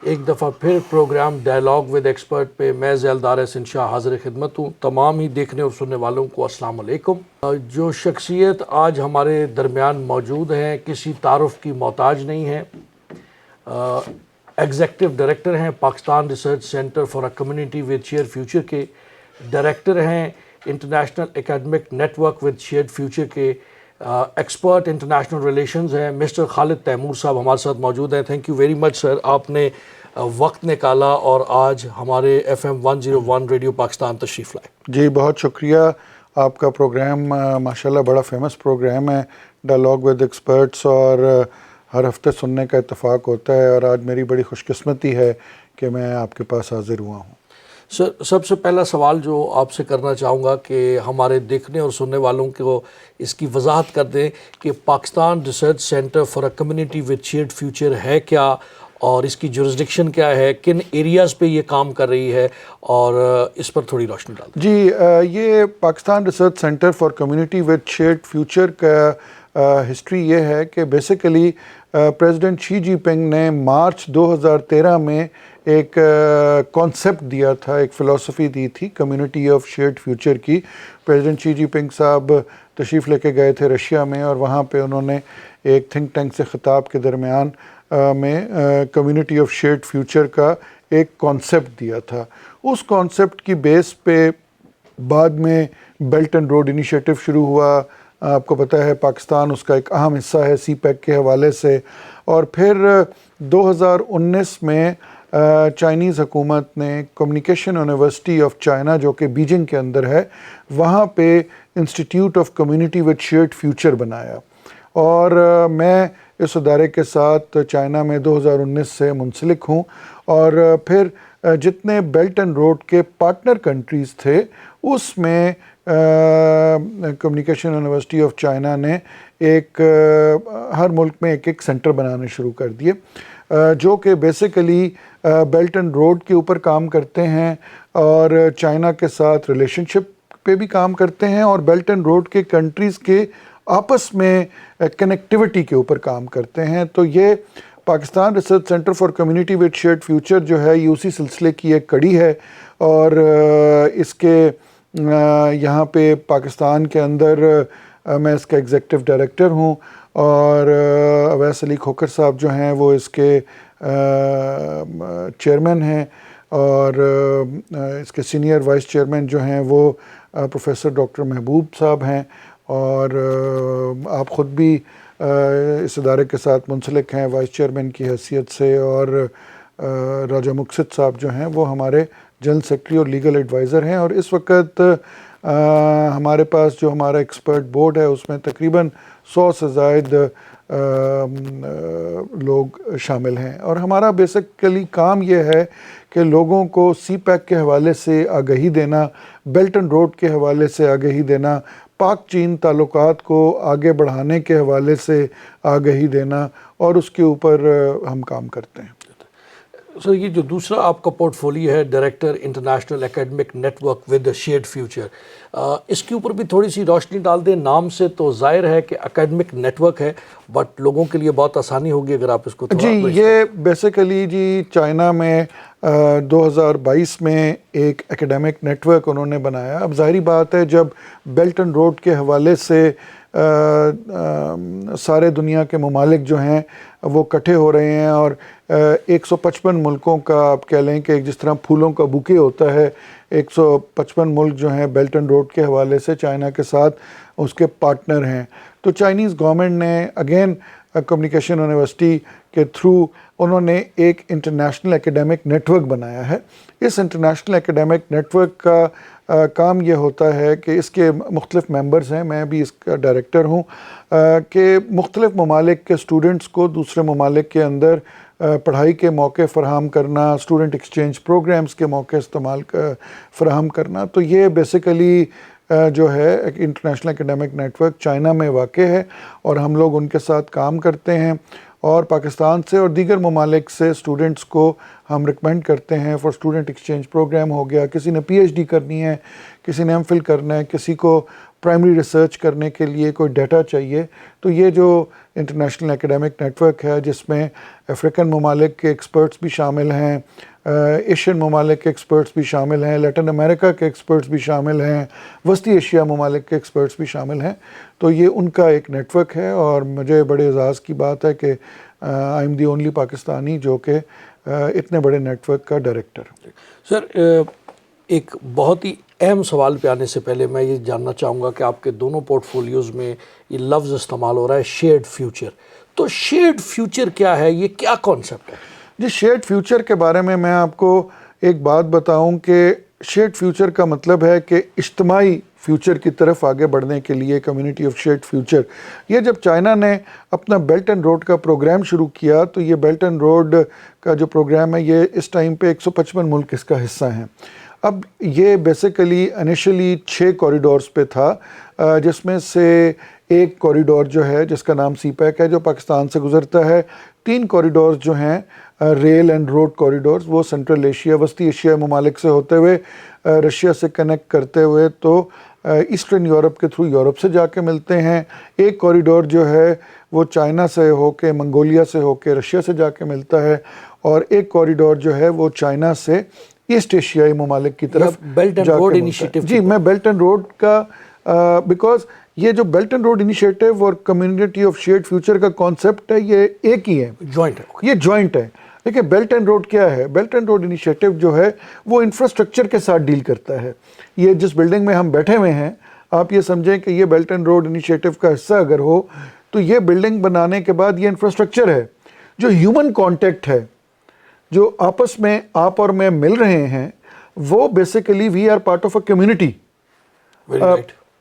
ایک دفعہ پھر پروگرام ڈائلاگ ود ایکسپرٹ پہ میں ذیلدار احسن شاہ حاضر خدمت ہوں. تمام ہی دیکھنے اور سننے والوں کو السلام علیکم. جو شخصیت آج ہمارے درمیان موجود ہیں کسی تعارف کی محتاج نہیں ہے. ایگزیکٹو ڈائریکٹر ہیں Pakistan research centre for a community with share future کے. ڈائریکٹر ہیں international academic network with share future کے. ایکسپرٹ انٹرنیشنل ریلیشنز ہیں مسٹر خالد تیمور صاحب ہمارے ساتھ موجود ہیں. Thank you very much sir, آپ نے وقت نکالا اور آج ہمارے FM 101 ریڈیو پاکستان تشریف لائے. جی بہت شکریہ. آپ کا پروگرام ماشاءاللہ بڑا فیمس پروگرام ہے, ڈائلاگ ود ایکسپرٹس, اور ہر ہفتے سننے کا اتفاق ہوتا ہے, اور آج میری بڑی خوش قسمتی ہے کہ میں آپ کے پاس حاضر ہوا ہوں. سر سب سے پہلا سوال جو آپ سے کرنا چاہوں گا کہ ہمارے دیکھنے اور سننے والوں کو اس کی وضاحت کر دیں کہ Pakistan research centre for a community with shared future ہے کیا, اور اس کی جورسڈکشن کیا ہے, کن ایریاز پہ یہ کام کر رہی ہے, اور اس پر تھوڑی روشنی ڈال دیں. جی یہ Pakistan research centre for community with shared future کا ہسٹری یہ ہے کہ بیسیکلی پریزیڈنٹ شی جی پنگ نے مارچ 2013 میں ایک کانسیپٹ دیا تھا, ایک فلسفی دی تھی کمیونٹی آف شیئرڈ فیوچر کی. پریزیڈنٹ شی جی پنگ صاحب تشریف لے کے گئے تھے رشیا میں, اور وہاں پہ انہوں نے ایک تھنک ٹینک سے خطاب کے درمیان میں کمیونٹی آف شیئرڈ فیوچر کا ایک کانسیپٹ دیا تھا. اس کانسیپٹ کی بیس پہ بعد میں بیلٹ اینڈ روڈ انیشیٹو شروع ہوا. آپ کو پتہ ہے پاکستان اس کا ایک اہم حصہ ہے سی پیک کے حوالے سے. اور پھر 2019 میں چائنیز حکومت نے کمیونیکیشن یونیورسٹی آف چائنا جو کہ بیجنگ کے اندر ہے, وہاں پہ institute of community with shared future بنایا, اور میں اس ادارے کے ساتھ چائنا میں 2019 سے منسلک ہوں. اور پھر جتنے بیلٹ اینڈ روڈ کے پارٹنر کنٹریز تھے اس میں کمیونیکیشن یونیورسٹی آف چائنا نے ایک ہر ملک میں ایک سینٹر بنانے شروع کر دیے, جو کہ بیسیکلی بیلٹ اینڈ روڈ کے اوپر کام کرتے ہیں, اور چائنا کے ساتھ ریلیشن شپ پہ بھی کام کرتے ہیں, اور بیلٹ اینڈ روڈ کے کنٹریز کے آپس میں کنیکٹیوٹی کے اوپر کام کرتے ہیں. تو یہ Pakistan research centre for community with shared future جو ہے یہ اسی سلسلے کی ایک کڑی ہے, اور اس کے یہاں پہ پاکستان کے اندر میں اس کا ایگزیکٹو ڈائریکٹر ہوں, اور اویس علی کھوکھر صاحب جو ہیں وہ اس کے چیئرمین ہیں, اور اس کے سینئر وائس چیئرمین جو ہیں وہ پروفیسر ڈاکٹر محبوب صاحب ہیں, اور آپ خود بھی اس ادارے کے ساتھ منسلک ہیں وائس چیئرمین کی حیثیت سے. اور راجہ مقصد صاحب جو ہیں وہ ہمارے جنرل سیکرٹری اور لیگل ایڈوائزر ہیں, اور اس وقت ہمارے پاس جو ہمارا ایکسپرٹ بورڈ ہے اس میں تقریباً 100 سے زائد لوگ شامل ہیں. اور ہمارا بیسیکلی کام یہ ہے کہ لوگوں کو سی پیک کے حوالے سے آگہی دینا, بیلٹ اینڈ روڈ کے حوالے سے آگہی دینا, پاک چین تعلقات کو آگے بڑھانے کے حوالے سے آگہی دینا, اور اس کے اوپر ہم کام کرتے ہیں. سر یہ جو دوسرا آپ کا پورٹ فولیو ہے director international academic network with shared future, اس کے اوپر بھی تھوڑی سی روشنی ڈال دیں. نام سے تو ظاہر ہے کہ اکیڈمک نیٹ ورک ہے, بٹ لوگوں کے لیے بہت آسانی ہوگی اگر آپ اس کو جی یہ بیسیکلی جی چائنا میں 2022 میں ایک اکیڈمک نیٹ ورک انہوں نے بنایا. اب ظاہری بات ہے جب بیلٹ اینڈ روڈ کے حوالے سے سارے دنیا کے ممالک جو ہیں وہ اکٹھے ہو رہے ہیں, اور 155 ملکوں کا آپ کہہ لیں کہ جس طرح پھولوں کا بوکے ہوتا ہے, 155 ملک جو ہیں بیلٹ اینڈ روڈ کے حوالے سے چائنا کے ساتھ اس کے پارٹنر ہیں. تو چائنیز گورنمنٹ نے اگین کمیونیکیشن یونیورسٹی کے تھرو انہوں نے ایک انٹرنیشنل اکیڈمک نیٹ ورک بنایا ہے. اس انٹرنیشنل اکیڈمک نیٹ ورک کا کام یہ ہوتا ہے کہ اس کے مختلف ممبرز ہیں, میں بھی اس کا ڈائریکٹر ہوں, کہ مختلف ممالک کے اسٹوڈنٹس کو دوسرے ممالک کے اندر پڑھائی کے موقع فراہم کرنا, اسٹوڈنٹ ایکسچینج پروگرامز کے موقع استعمال فراہم کرنا. تو یہ بیسیکلی جو ہے ایک international academic network China میں واقع ہے, اور ہم لوگ ان کے ساتھ کام کرتے ہیں, اور پاکستان سے اور دیگر ممالک سے اسٹوڈنٹس کو ہم ریکمینڈ کرتے ہیں فار اسٹوڈنٹ ایکسچینج پروگرام. ہو گیا کسی نے پی ایچ ڈی کرنی ہے, کسی نے ایم فل کرنا ہے, کسی کو پرائمری ریسرچ کرنے کے لیے کوئی ڈیٹا چاہیے تو یہ جو انٹرنیشنل اکیڈمک نیٹ ورک ہے جس میں افریقن ممالک کے ایکسپرٹس بھی شامل ہیں، ایشین ممالک کے ایکسپرٹس بھی شامل ہیں، لیٹن امریکہ کے ایکسپرٹس بھی شامل ہیں، وسطی ایشیا ممالک کے ایکسپرٹس بھی شامل ہیں، تو یہ ان کا ایک نیٹ ورک ہے اور مجھے بڑے اعزاز کی بات ہے کہ I am the only Pakistani جو کہ اتنے بڑے نیٹ ورک کا ڈائریکٹر۔ سر ایک بہت ہی اہم سوال پہ آنے سے پہلے میں یہ جاننا چاہوں گا کہ آپ کے دونوں پورٹ فولیوز میں یہ لفظ استعمال ہو رہا ہے شیئرڈ فیوچر، تو شیئرڈ فیوچر کیا ہے، یہ کیا کانسیپٹ ہے؟ جی شیئرڈ فیوچر کے بارے میں آپ کو ایک بات بتاؤں کہ شیئرڈ فیوچر کا مطلب ہے کہ اجتماعی فیوچر کی طرف آگے بڑھنے کے لیے کمیونٹی آف شیئرڈ فیوچر۔ یہ جب چائنا نے اپنا بیلٹ اینڈ روڈ کا پروگرام شروع کیا تو یہ بیلٹ اینڈ روڈ کا جو پروگرام ہے یہ اس ٹائم پہ 155 ملک اس کا حصہ ہیں۔ اب یہ بیسیکلی انیشلی 6 کوریڈورز پہ تھا، جس میں سے ایک کوریڈور جو ہے جس کا نام سی پیک ہے جو پاکستان سے گزرتا ہے، 3 کوریڈورز جو ہیں ریل اینڈ روڈ کوریڈورز وہ سینٹرل ایشیا وسطی ایشیا ممالک سے ہوتے ہوئے رشیا سے کنیکٹ کرتے ہوئے تو ایسٹرن یورپ کے تھرو یورپ سے جا کے ملتے ہیں، ایک کوریڈور جو ہے وہ چائنا سے ہو کے منگولیا سے ہو کے رشیا سے جا کے ملتا ہے، اور ایک کوریڈور جو ہے وہ چائنا سے ایسٹ ایشیائی ممالک کی طرف بیلٹ اینڈ جا روڈ کے انیشیٹو۔ جی میں بیلٹ اینڈ روڈ کا بیکاز یہ جو بیلٹ اینڈ روڈ انیشیٹو اور کمیونٹی آف شیئرڈ فیوچر کا کانسیپٹ ہے یہ ایک ہی ہے، جوائنٹ ہے، یہ جوائنٹ ہے۔ دیکھیں بیلٹ اینڈ روڈ کیا ہے؟ بیلٹ اینڈ روڈ انیشیٹو جو ہے وہ انفراسٹرکچر کے ساتھ ڈیل کرتا ہے۔ یہ جس بلڈنگ میں ہم بیٹھے ہوئے ہیں آپ یہ سمجھیں کہ یہ بیلٹ اینڈ روڈ انیشیٹو کا حصہ اگر ہو تو یہ بلڈنگ بنانے کے بعد یہ انفراسٹرکچر ہے، جو ہیومن کانٹیکٹ ہے، جو آپس میں آپ اور میں مل رہے ہیں، وہ basically we are part of a community.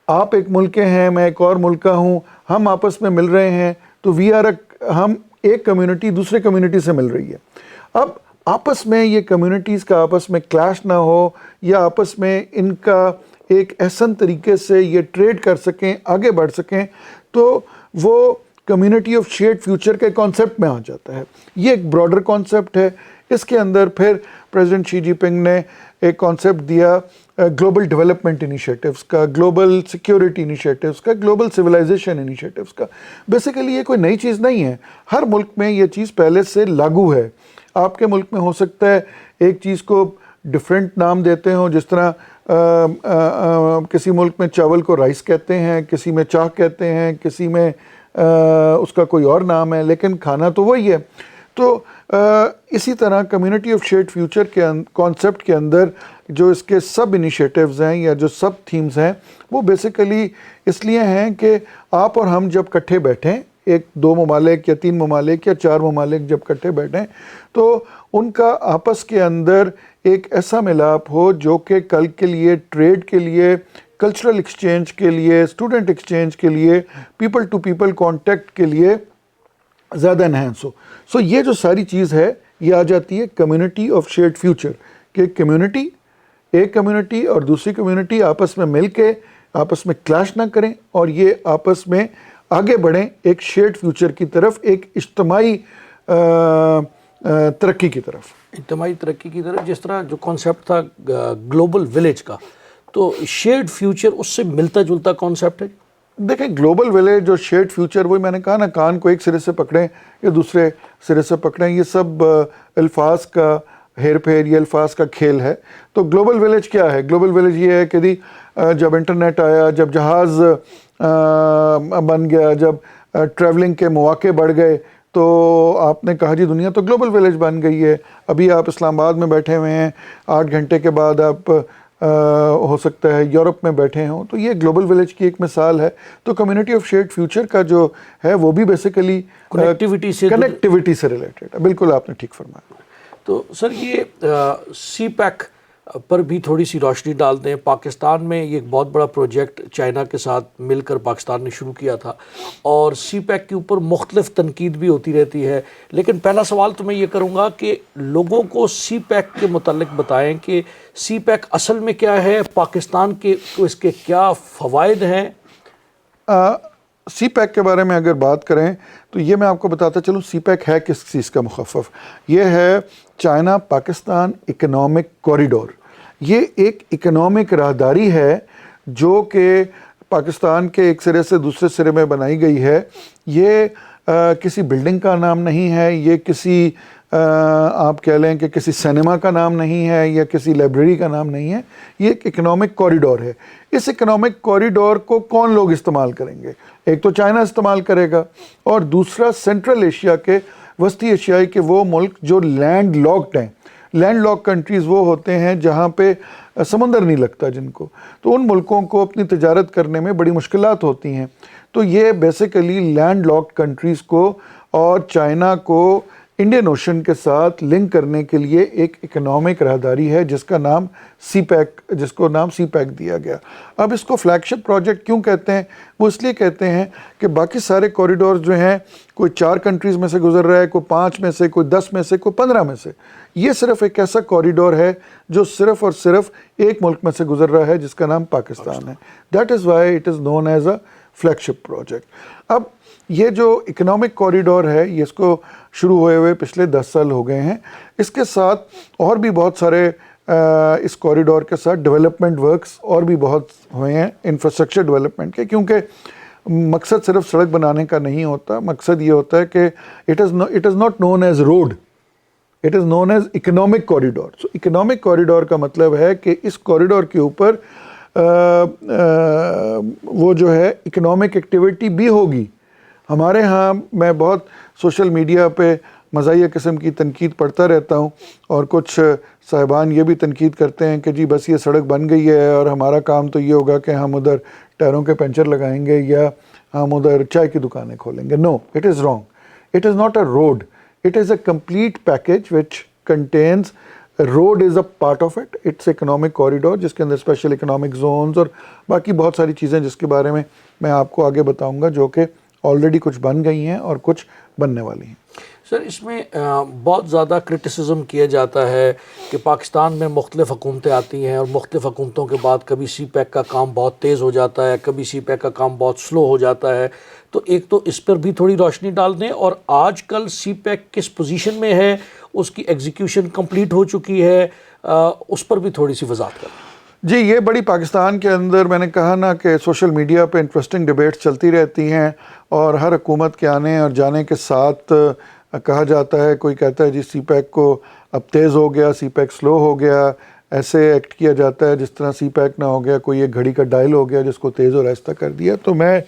آپ ایک ملک کے ہیں، میں ایک اور ملک کا ہوں، ہم آپس میں مل رہے ہیں تو ہم ایک کمیونٹی دوسرے کمیونٹی سے مل رہی ہے۔ اب آپس میں یہ کمیونٹیز کا آپس میں کلیش نہ ہو یا آپس میں ان کا ایک احسن طریقے سے یہ ٹریڈ کر سکیں، آگے بڑھ سکیں، تو وہ کمیونٹی آف شیئرڈ فیوچر کے کانسیپٹ میں آ جاتا ہے۔ یہ ایک براڈر کانسیپٹ ہے۔ اس کے اندر پھر پریزیڈنٹ شی جی پنگ نے ایک کانسیپٹ دیا گلوبل ڈیولپمنٹ انیشیٹیوز کا، گلوبل سیکیورٹی انیشیٹیوز کا، گلوبل سویلائزیشن انیشیٹیوز کا۔ بیسیکلی یہ کوئی نئی چیز نہیں ہے، ہر ملک میں یہ چیز پہلے سے لاگو ہے۔ آپ کے ملک میں ہو سکتا ہے ایک چیز کو ڈیفرنٹ نام دیتے ہوں، جس طرح کسی ملک میں چاول کو رائس کہتے ہیں، کسی میں چاہ کہتے ہیں، کسی میں اس کا کوئی اور نام ہے، لیکن کھانا تو وہی ہے۔ تو اسی طرح کمیونٹی آف شیئرڈ فیوچر کے کانسیپٹ کے اندر جو اس کے سب انیشیٹیوز ہیں یا جو سب تھیمز ہیں وہ بیسیکلی اس لیے ہیں کہ آپ اور ہم جب کٹھے بیٹھیں، ایک 2 ممالک یا 3 ممالک یا 4 ممالک جب کٹھے بیٹھیں تو ان کا آپس کے اندر ایک ایسا ملاپ ہو جو کہ کل کے لیے ٹریڈ کے لیے، کلچرل ایکسچینج کے لیے، اسٹوڈنٹ ایکسچینج کے لیے، پیپل ٹو پیپل کانٹیکٹ کے لیے زیادہ انہینس ہو۔ سو یہ جو ساری چیز ہے یہ آ جاتی ہے کمیونٹی آف شیئرڈ فیوچر، کہ کمیونٹی ایک کمیونٹی اور دوسری کمیونٹی آپس میں مل کے آپس میں کلیش نہ کریں اور یہ آپس میں آگے بڑھیں ایک شیئرڈ فیوچر کی طرف، ایک اجتماعی ترقی کی طرف۔ اجتماعی ترقی کی طرف، جس طرح جو کانسیپٹ تھا گلوبل ولیج کا، تو شیئرڈ فیوچر اس سے ملتا جلتا کانسیپٹ ہے۔ دیکھیں گلوبل ولیج اور شیئرڈ فیوچر، وہی میں نے کہا نا، کان کو ایک سرے سے پکڑیں یا دوسرے سرے سے پکڑیں، یہ سب الفاظ کا ہیر پھیر، یہ الفاظ کا کھیل ہے۔ تو گلوبل ولیج کیا ہے؟ گلوبل ولیج یہ ہے کہ جب انٹرنیٹ آیا، جب جہاز بن گیا، جب ٹریولنگ کے مواقع بڑھ گئے تو آپ نے کہا جی دنیا تو گلوبل ولیج بن گئی ہے۔ ابھی آپ اسلام آباد میں بیٹھے ہوئے ہیں، 8 گھنٹے کے بعد آپ ہو سکتا ہے یورپ میں بیٹھے ہوں، تو یہ گلوبل ولیج کی ایک مثال ہے۔ تو کمیونٹی آف شیئرڈ فیوچر کا جو ہے وہ بھی بیسیکلی کنیکٹیوٹی سے ریلیٹڈ ہے۔ بالکل آپ نے ٹھیک فرمایا۔ تو سر یہ سی پیک پر بھی تھوڑی سی روشنی ڈال دیں۔ پاکستان میں یہ ایک بہت بڑا پروجیکٹ چائنا کے ساتھ مل کر پاکستان نے شروع کیا تھا، اور سی پیک کے اوپر مختلف تنقید بھی ہوتی رہتی ہے، لیکن پہلا سوال تو میں یہ کروں گا کہ لوگوں کو سی پیک کے متعلق بتائیں کہ سی پیک اصل میں کیا ہے، پاکستان کے اس کے کیا فوائد ہیں۔ سی پیک کے بارے میں اگر بات کریں تو یہ میں آپ کو بتاتا چلوں سی پیک ہے کس چیز کا مخفف۔ یہ ہے چائنا پاکستان اکنامک کوریڈور۔ یہ ایک اکنامک راہداری ہے جو کہ پاکستان کے ایک سرے سے دوسرے سرے میں بنائی گئی ہے، یہ کسی بلڈنگ کا نام نہیں ہے، یہ کسی آپ کہہ لیں کہ کسی سینما کا نام نہیں ہے یا کسی لائبریری کا نام نہیں ہے، یہ ایک اکنامک کوریڈور ہے۔ اس اکنامک کوریڈور کو کون لوگ استعمال کریں گے؟ ایک تو چائنا استعمال کرے گا، اور دوسرا سینٹرل ایشیا کے، وسطی ایشیائی کے وہ ملک جو لینڈ لاکڈ ہیں۔ لینڈ لاک کنٹریز وہ ہوتے ہیں جہاں پہ سمندر نہیں لگتا جن کو، تو ان ملکوں کو اپنی تجارت کرنے میں بڑی مشکلات ہوتی ہیں۔ تو یہ بیسیکلی لینڈ لاکڈ کنٹریز کو اور چائنا کو انڈین اوشن کے ساتھ لنک کرنے کے لیے ایک اکنامک راہداری ہے جس کا نام سی پیک دیا گیا۔ اب اس کو فلیگ شپ پروجیکٹ کیوں کہتے ہیں؟ وہ اس لیے کہتے ہیں کہ باقی سارے کوریڈور جو ہیں، کوئی 4 کنٹریز میں سے گزر رہا ہے، کوئی 5 میں سے، کوئی 10 میں سے، کوئی 15 میں سے، یہ صرف ایک ایسا کوریڈور ہے جو صرف اور صرف ایک ملک میں سے گزر رہا ہے جس کا نام پاکستان ہے۔ That is why it is known as a flagship project. اب یہ جو اکنامک کوریڈور ہے، یہ اس کو شروع ہوئے ہوئے پچھلے 10 سال ہو گئے ہیں۔ اس کے ساتھ اور بھی بہت سارے اس کوریڈور کے ساتھ ڈیولپمنٹ ورکس اور بھی بہت ہوئے ہیں انفراسٹرکچر ڈیولپمنٹ کے، کیونکہ مقصد صرف سڑک بنانے کا نہیں ہوتا، مقصد یہ ہوتا ہے کہ it is not known as road, it is known as economic corridor. So economic corridor کا مطلب ہے کہ اس کوریڈور کے اوپر وہ جو ہے اکنامک ایکٹیویٹی بھی ہوگی۔ ہمارے ہاں میں بہت سوشل میڈیا پہ مزاحیہ قسم کی تنقید پڑھتا رہتا ہوں، اور کچھ صاحبان یہ بھی تنقید کرتے ہیں کہ جی بس یہ سڑک بن گئی ہے اور ہمارا کام تو یہ ہوگا کہ ہم ادھر ٹائروں کے پنچر لگائیں گے یا ہم ادھر چائے کی دکانیں کھولیں گے۔ No, it is wrong. It is not a road, it is a complete package which contains road is a part of it, it's economic corridor جس کے اندر اسپیشل اکنامک زونز اور باقی بہت ساری چیزیں جس کے بارے میں میں آپ کو آگے بتاؤں گا، جو کہ آلریڈی کچھ بن گئی ہیں اور کچھ بننے والی ہیں۔ سر، اس میں بہت زیادہ کرٹیسزم کیا جاتا ہے کہ پاکستان میں مختلف حکومتیں آتی ہیں اور مختلف حکومتوں کے بعد کبھی سی پیک کا کام بہت تیز ہو جاتا ہے، کبھی سی پیک کا کام بہت سلو ہو جاتا ہے۔ تو ایک تو اس پر بھی تھوڑی روشنی ڈال دیں، اور آج کل سی پیک کس پوزیشن میں ہے، اس کی ایگزیکیوشن کمپلیٹ ہو چکی ہے، اس پر بھی تھوڑی سی وضاحت کریں۔ جی، یہ بڑی پاکستان کے اندر میں نے کہا نا کہ سوشل میڈیا پہ انٹرسٹنگ ڈیبیٹس چلتی رہتی ہیں، اور ہر حکومت کے آنے اور جانے کے ساتھ کہا جاتا ہے، کوئی کہتا ہے جی سی پیک کو اب تیز ہو گیا، سی پیک سلو ہو گیا، ایسے ایکٹ کیا جاتا ہے جس طرح سی پیک نہ ہو گیا کوئی ایک گھڑی کا ڈائل ہو گیا جس کو تیز اور آہستہ کر دیا۔ تو میں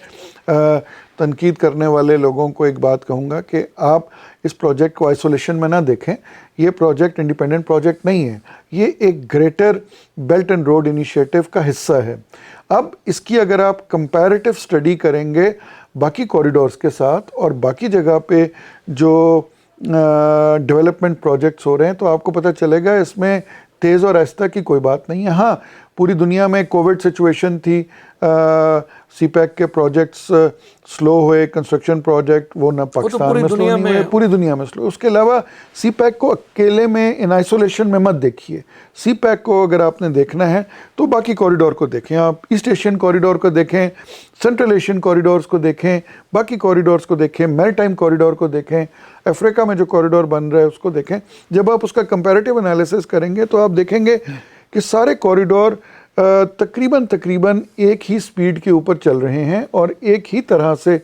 تنقید کرنے والے لوگوں کو ایک بات کہوں گا کہ آپ اس پروجیکٹ کو آئسولیشن میں نہ دیکھیں۔ یہ پروجیکٹ انڈیپینڈنٹ پروجیکٹ نہیں ہے، یہ ایک greater belt and road initiative کا حصہ ہے۔ اب اس کی اگر آپ کمپیریٹیو اسٹڈی کریں گے باقی کوریڈورز کے ساتھ اور باقی جگہ پہ جو ڈیولپمنٹ پروجیکٹس ہو رہے ہیں، تو آپ کو پتہ چلے گا اس میں تیز اور آہستہ کی کوئی بات نہیں ہے۔ ہاں، پوری دنیا میں کووڈ سچویشن تھی، سی پیک کے پروجیکٹس سلو ہوئے، کنسٹرکشن پروجیکٹ وہ نہ پاکستان میں سلو نہیں ہوئے، پوری دنیا میں سلو۔ اس کے علاوہ سی پیک کو اکیلے میں ان آئسولیشن میں مت دیکھیے۔ سی پیک کو اگر آپ نے دیکھنا ہے تو باقی کوریڈور کو دیکھیں، آپ ایسٹ ایشین کوریڈور کو دیکھیں، سینٹرل ایشین کوریڈورز کو دیکھیں، باقی کوریڈورز کو دیکھیں، میریٹائم کوریڈور کو دیکھیں، افریقہ میں جو کوریڈور بن رہا ہے اس کو دیکھیں۔ جب آپ اس کا کمپیریٹیو انالیسس کریں گے تو آپ دیکھیں گے کہ سارے کوریڈور تقریباً ایک ہی سپیڈ کے اوپر چل رہے ہیں اور ایک ہی طرح سے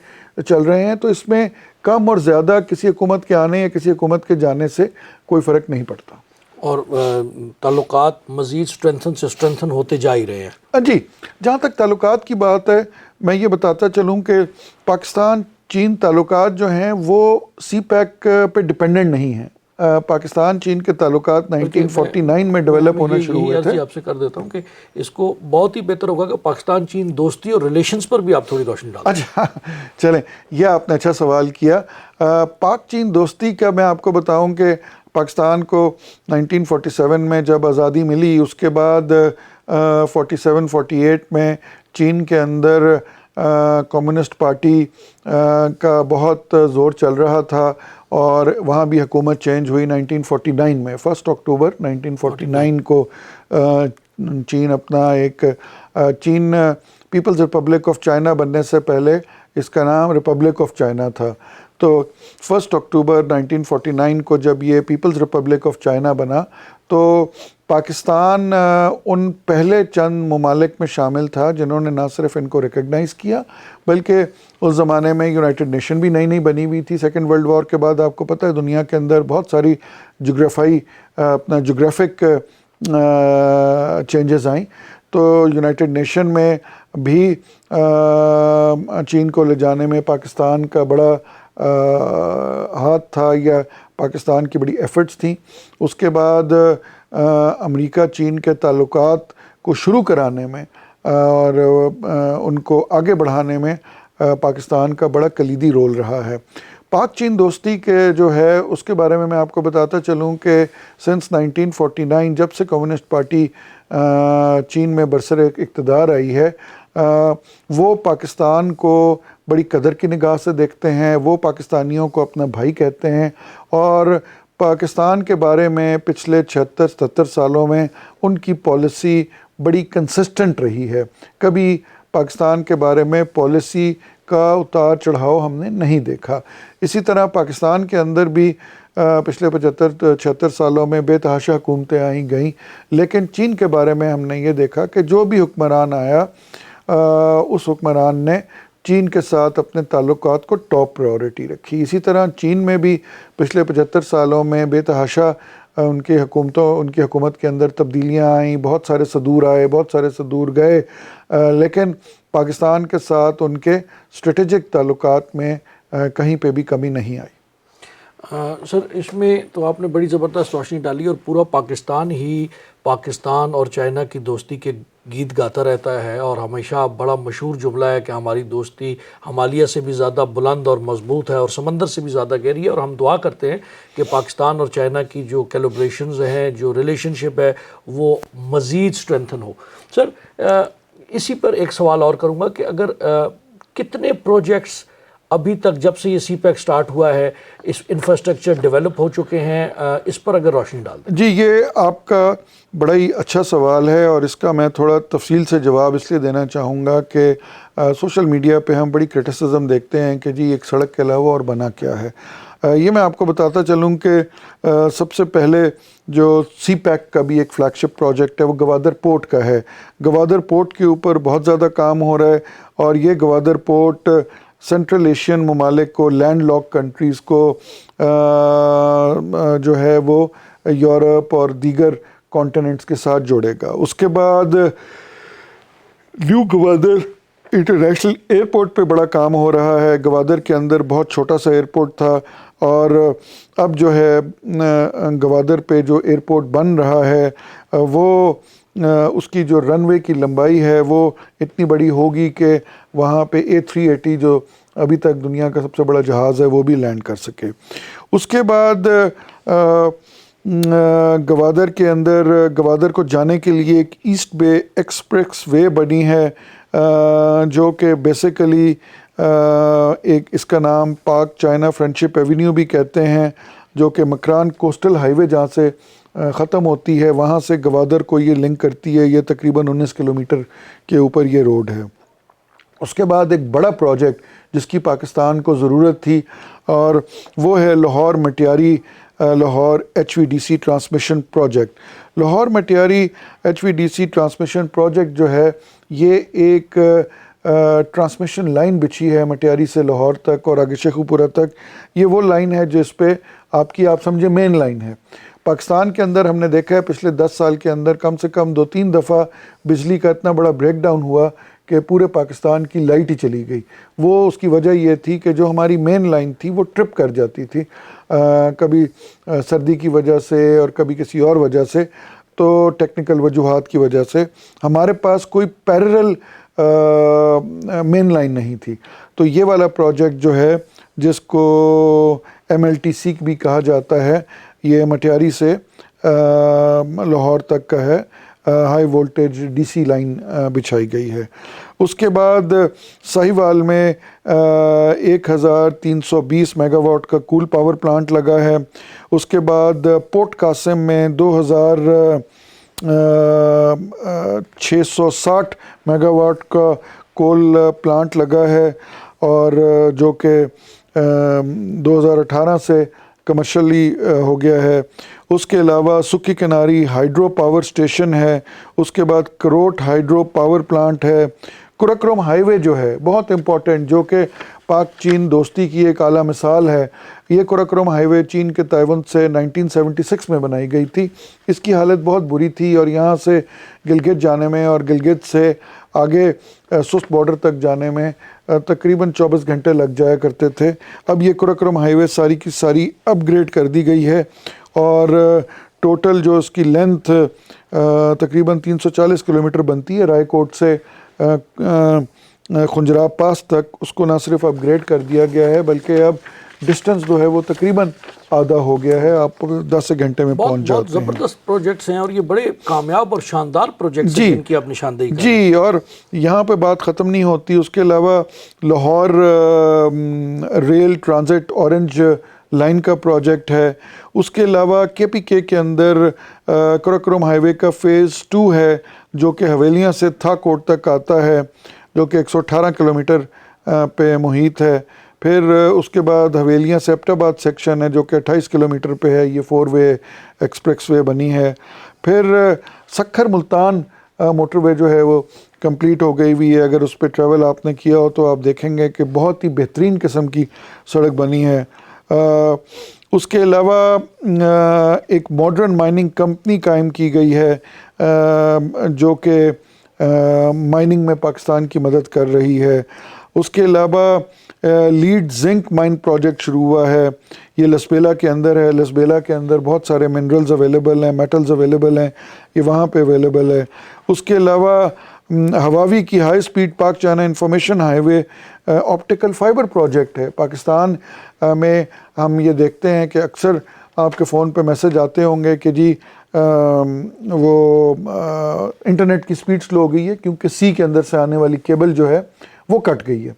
چل رہے ہیں، تو اس میں کم اور زیادہ کسی حکومت کے آنے یا کسی حکومت کے جانے سے کوئی فرق نہیں پڑتا، اور تعلقات مزید اسٹرینتھن ہوتے جا ہی رہے ہیں۔ جی، جہاں تک تعلقات کی بات ہے، میں یہ بتاتا چلوں کہ پاکستان چین تعلقات جو ہیں وہ سی پیک پہ ڈیپینڈنٹ نہیں ہیں۔ پاکستان چین کے تعلقات 1949 میں ڈیولپ ہونا شروع ہوئے تھے۔ آپ سے کر دیتا ہوں کہ اس کو بہت ہی بہتر ہوگا کہ پاکستان چین دوستی اور ریلیشنز پر بھی آپ تھوڑی روشنی ڈالیں۔ اچھا، چلیں، یہ آپ نے اچھا سوال کیا۔ پاک چین دوستی کا میں آپ کو بتاؤں کہ پاکستان کو 1947 میں جب آزادی ملی، اس کے بعد 47-48 میں چین کے اندر کمیونسٹ پارٹی کا بہت زور چل رہا تھا، اور وہاں بھی حکومت چینج ہوئی 1949 میں۔ 1 اکتوبر 1949 کو چین اپنا چین پیپلز ریپبلک آف چائنا بننے سے پہلے اس کا نام ریپبلک آف چائنا تھا۔ تو 1 اکتوبر 1949 کو جب یہ پیپلز ریپبلک آف چائنا بنا تو پاکستان ان پہلے چند ممالک میں شامل تھا جنہوں نے نہ صرف ان کو ریکگنائز کیا بلکہ اس زمانے میں یونائٹڈ نیشن بھی نئی بنی ہوئی تھی سیکنڈ ورلڈ وار کے بعد. آپ کو پتہ ہے دنیا کے اندر بہت ساری جغرافک چینجز آئیں, تو یونائٹڈ نیشن میں بھی چین کو لے جانے میں پاکستان کا بڑا ہاتھ تھا یا پاکستان کی بڑی ایفرٹس تھیں. اس کے بعد امریکہ چین کے تعلقات کو شروع کرانے میں اور ان کو آگے بڑھانے میں پاکستان کا بڑا کلیدی رول رہا ہے. پاک چین دوستی کے جو ہے اس کے بارے میں آپ کو بتاتا چلوں کہ سنس 1949 جب سے کمیونسٹ پارٹی چین میں برسر اقتدار آئی ہے وہ پاکستان کو بڑی قدر کی نگاہ سے دیکھتے ہیں, وہ پاکستانیوں کو اپنا بھائی کہتے ہیں اور پاکستان کے بارے میں پچھلے 76-77 سالوں میں ان کی پالیسی بڑی کنسسٹنٹ رہی ہے. کبھی پاکستان کے بارے میں پالیسی کا اتار چڑھاؤ ہم نے نہیں دیکھا. اسی طرح پاکستان کے اندر بھی پچھلے 75-76 سالوں میں بے تحاشا حکومتیں آئیں گئیں, لیکن چین کے بارے میں ہم نے یہ دیکھا کہ جو بھی حکمران آیا اس حکمران نے چین کے ساتھ اپنے تعلقات کو ٹاپ پرائیورٹی رکھی. اسی طرح چین میں بھی پچھلے 75 سالوں میں بے تحاشا ان کی حکومت کے اندر تبدیلیاں آئیں, بہت سارے صدور آئے, بہت سارے صدور گئے, لیکن پاکستان کے ساتھ ان کے اسٹریٹجک تعلقات میں کہیں پہ بھی کمی نہیں آئی. سر اس میں تو آپ نے بڑی زبردست روشنی ڈالی اور پورا پاکستان ہی پاکستان اور چائنا کی دوستی کے گیت گاتا رہتا ہے اور ہمیشہ بڑا مشہور جملہ ہے کہ ہماری دوستی ہمالیہ سے بھی زیادہ بلند اور مضبوط ہے اور سمندر سے بھی زیادہ گہری ہے, اور ہم دعا کرتے ہیں کہ پاکستان اور چائنا کی جو کولیبریشنز ہیں, جو ریلیشن شپ ہے, وہ مزید سٹرینتھن ہو. سر اسی پر ایک سوال اور کروں گا کہ اگر کتنے پروجیکٹس ابھی تک جب سے یہ سی پیک سٹارٹ ہوا ہے اس انفراسٹرکچر ڈیولپ ہو چکے ہیں, اس پر اگر روشنی ڈال دیں. جی یہ آپ کا بڑا ہی اچھا سوال ہے اور اس کا میں تھوڑا تفصیل سے جواب اس لیے دینا چاہوں گا کہ سوشل میڈیا پہ ہم بڑی کرٹیسزم دیکھتے ہیں کہ جی ایک سڑک کے علاوہ اور بنا کیا ہے. یہ میں آپ کو بتاتا چلوں کہ سب سے پہلے جو سی پیک کا بھی ایک فلیگ شپ پروجیکٹ ہے وہ گوادر پورٹ کا ہے. گوادر پورٹ کے اوپر بہت زیادہ کام ہو رہا ہے اور یہ گوادر پورٹ سنٹرل ایشین ممالک کو, لینڈ لاک کنٹریز کو جو ہے وہ یورپ اور دیگر کانٹیننٹس کے ساتھ جوڑے گا. اس کے بعد نیو گوادر انٹرنیشنل ایئرپورٹ پہ بڑا کام ہو رہا ہے. گوادر کے اندر بہت چھوٹا سا ایئرپورٹ تھا اور اب جو ہے گوادر پہ جو ایئرپورٹ بن رہا ہے وہ اس کی جو رن وے کی لمبائی ہے وہ اتنی بڑی ہوگی کہ وہاں پہ A380 جو ابھی تک دنیا کا سب سے بڑا جہاز ہے وہ بھی لینڈ کر سکے. اس کے بعد گوادر کے اندر گوادر کو جانے کے لیے ایک ایسٹ بے ایکسپریس وے بنی ہے جو کہ بیسیکلی ایک اس کا نام پاک چائنا فرینڈشپ ایونیو بھی کہتے ہیں, جو کہ مکران کوسٹل ہائی وے جہاں سے ختم ہوتی ہے وہاں سے گوادر کو یہ لنک کرتی ہے. یہ تقریباً 19 کلومیٹر کے اوپر یہ روڈ ہے. اس کے بعد ایک بڑا پروجیکٹ جس کی پاکستان کو ضرورت تھی اور وہ ہے Lahore Matiari Lahore HVDC transmission project. Lahore Matiari HVDC transmission project جو ہے یہ ایک ٹرانسمیشن لائن بچھی ہے مٹیاری سے لاہور تک اور آگے شیخو پورہ تک. یہ وہ لائن ہے جس پہ آپ سمجھے مین لائن ہے. پاکستان کے اندر ہم نے دیکھا ہے پچھلے 10 سال کے اندر کم سے کم 2-3 دفعہ بجلی کا اتنا بڑا بریک ڈاؤن ہوا کہ پورے پاکستان کی لائٹ ہی چلی گئی. وہ اس کی وجہ یہ تھی کہ جو ہماری مین لائن تھی وہ ٹرپ کر جاتی تھی, کبھی سردی کی وجہ سے اور کبھی کسی اور وجہ سے, تو ٹیکنیکل وجوہات کی وجہ سے ہمارے پاس کوئی پیرل مین لائن نہیں تھی. تو یہ والا پروجیکٹ جو ہے جس کو MLTC بھی کہا جاتا ہے یہ مٹیاری سے لاہور تک کا ہے, ہائی وولٹیج DC لائن بچھائی گئی ہے. اس کے بعد ساہیوال میں 1320 میگا واٹ کا کول پاور پلانٹ لگا ہے. اس کے بعد پورٹ قاسم میں 2660 میگا واٹ کا کول پلانٹ لگا ہے اور جو کہ 2018 سے کمرشلی ہو گیا ہے. اس کے علاوہ سکی کناری ہائیڈرو پاور اسٹیشن ہے. اس کے بعد کروٹ ہائیڈرو پاور پلانٹ ہے. قراقرم ہائی وے جو ہے بہت امپورٹنٹ، جو کہ پاک چین دوستی کی ایک اعلیٰ مثال ہے. یہ قراقرم ہائی وے چین کے تعاون سے 1976 میں بنائی گئی تھی. اس کی حالت بہت بری تھی اور یہاں سے گلگت جانے میں اور گلگت سے آگے سست بارڈر تک جانے میں تقریباً 24 گھنٹے لگ جایا کرتے تھے. اب یہ قراقرم ہائی وے ساری کی ساری اپ گریڈ کر دی گئی ہے اور ٹوٹل جو اس کی لینتھ تقریباً 340 کلومیٹر بنتی ہے رائے کوٹ سے خنجراب پاس تک. اس کو نہ صرف اپ گریڈ کر دیا گیا ہے بلکہ اب ڈسٹنس جو ہے وہ تقریباً آدھا ہو گیا ہے. آپ 10 گھنٹے میں پہنچ بہت جاتے ہیں. زبردست پروجیکٹس ہیں اور یہ بڑے کامیاب اور شاندار پروجیکٹس ہیں جن کی آپ نشاندہی کر رہے ہیں. جی، اور یہاں پہ بات ختم نہیں ہوتی. اس کے علاوہ Lahore rail transit orange line کا پروجیکٹ ہے. اس کے علاوہ KPK کے اندر قراقرم ہائی وے کا فیز 2 ہے جو کہ حویلیاں سے تھا کوٹ تک آتا ہے، جو کہ 118 کلومیٹر پہ محیط ہے. پھر اس کے بعد حویلیاں سے ایبٹ آباد سیکشن ہے جو کہ 28 کلومیٹر پہ ہے. یہ 4 وے ایکسپریس وے بنی ہے. پھر سکھر ملتان موٹر وے جو ہے وہ کمپلیٹ ہو گئی ہوئی ہے. اگر اس پہ ٹریول آپ نے کیا ہو تو آپ دیکھیں گے کہ بہت ہی بہترین قسم کی سڑک بنی ہے. اس کے علاوہ ایک ماڈرن مائننگ کمپنی قائم کی گئی ہے جو کہ مائننگ میں پاکستان کی مدد کر رہی ہے. اس کے علاوہ لیڈ زنک مائن پروجیکٹ شروع ہوا ہے. یہ لسبیلا کے اندر ہے. لسبیلا کے اندر بہت سارے منرلز اویلیبل ہیں، میٹلز اویلیبل ہیں، یہ وہاں پہ اویلیبل ہے. اس کے علاوہ ہواوی کی ہائی سپیڈ پاک چائنا انفارمیشن ہائی وے آپٹیکل فائبر پروجیکٹ ہے. پاکستان میں ہم یہ دیکھتے ہیں کہ اکثر آپ کے فون پہ میسج آتے ہوں گے کہ جی وہ انٹرنیٹ کی سپیڈ سلو ہو گئی ہے کیونکہ سی کے اندر سے آنے والی کیبل جو ہے وہ کٹ گئی ہے.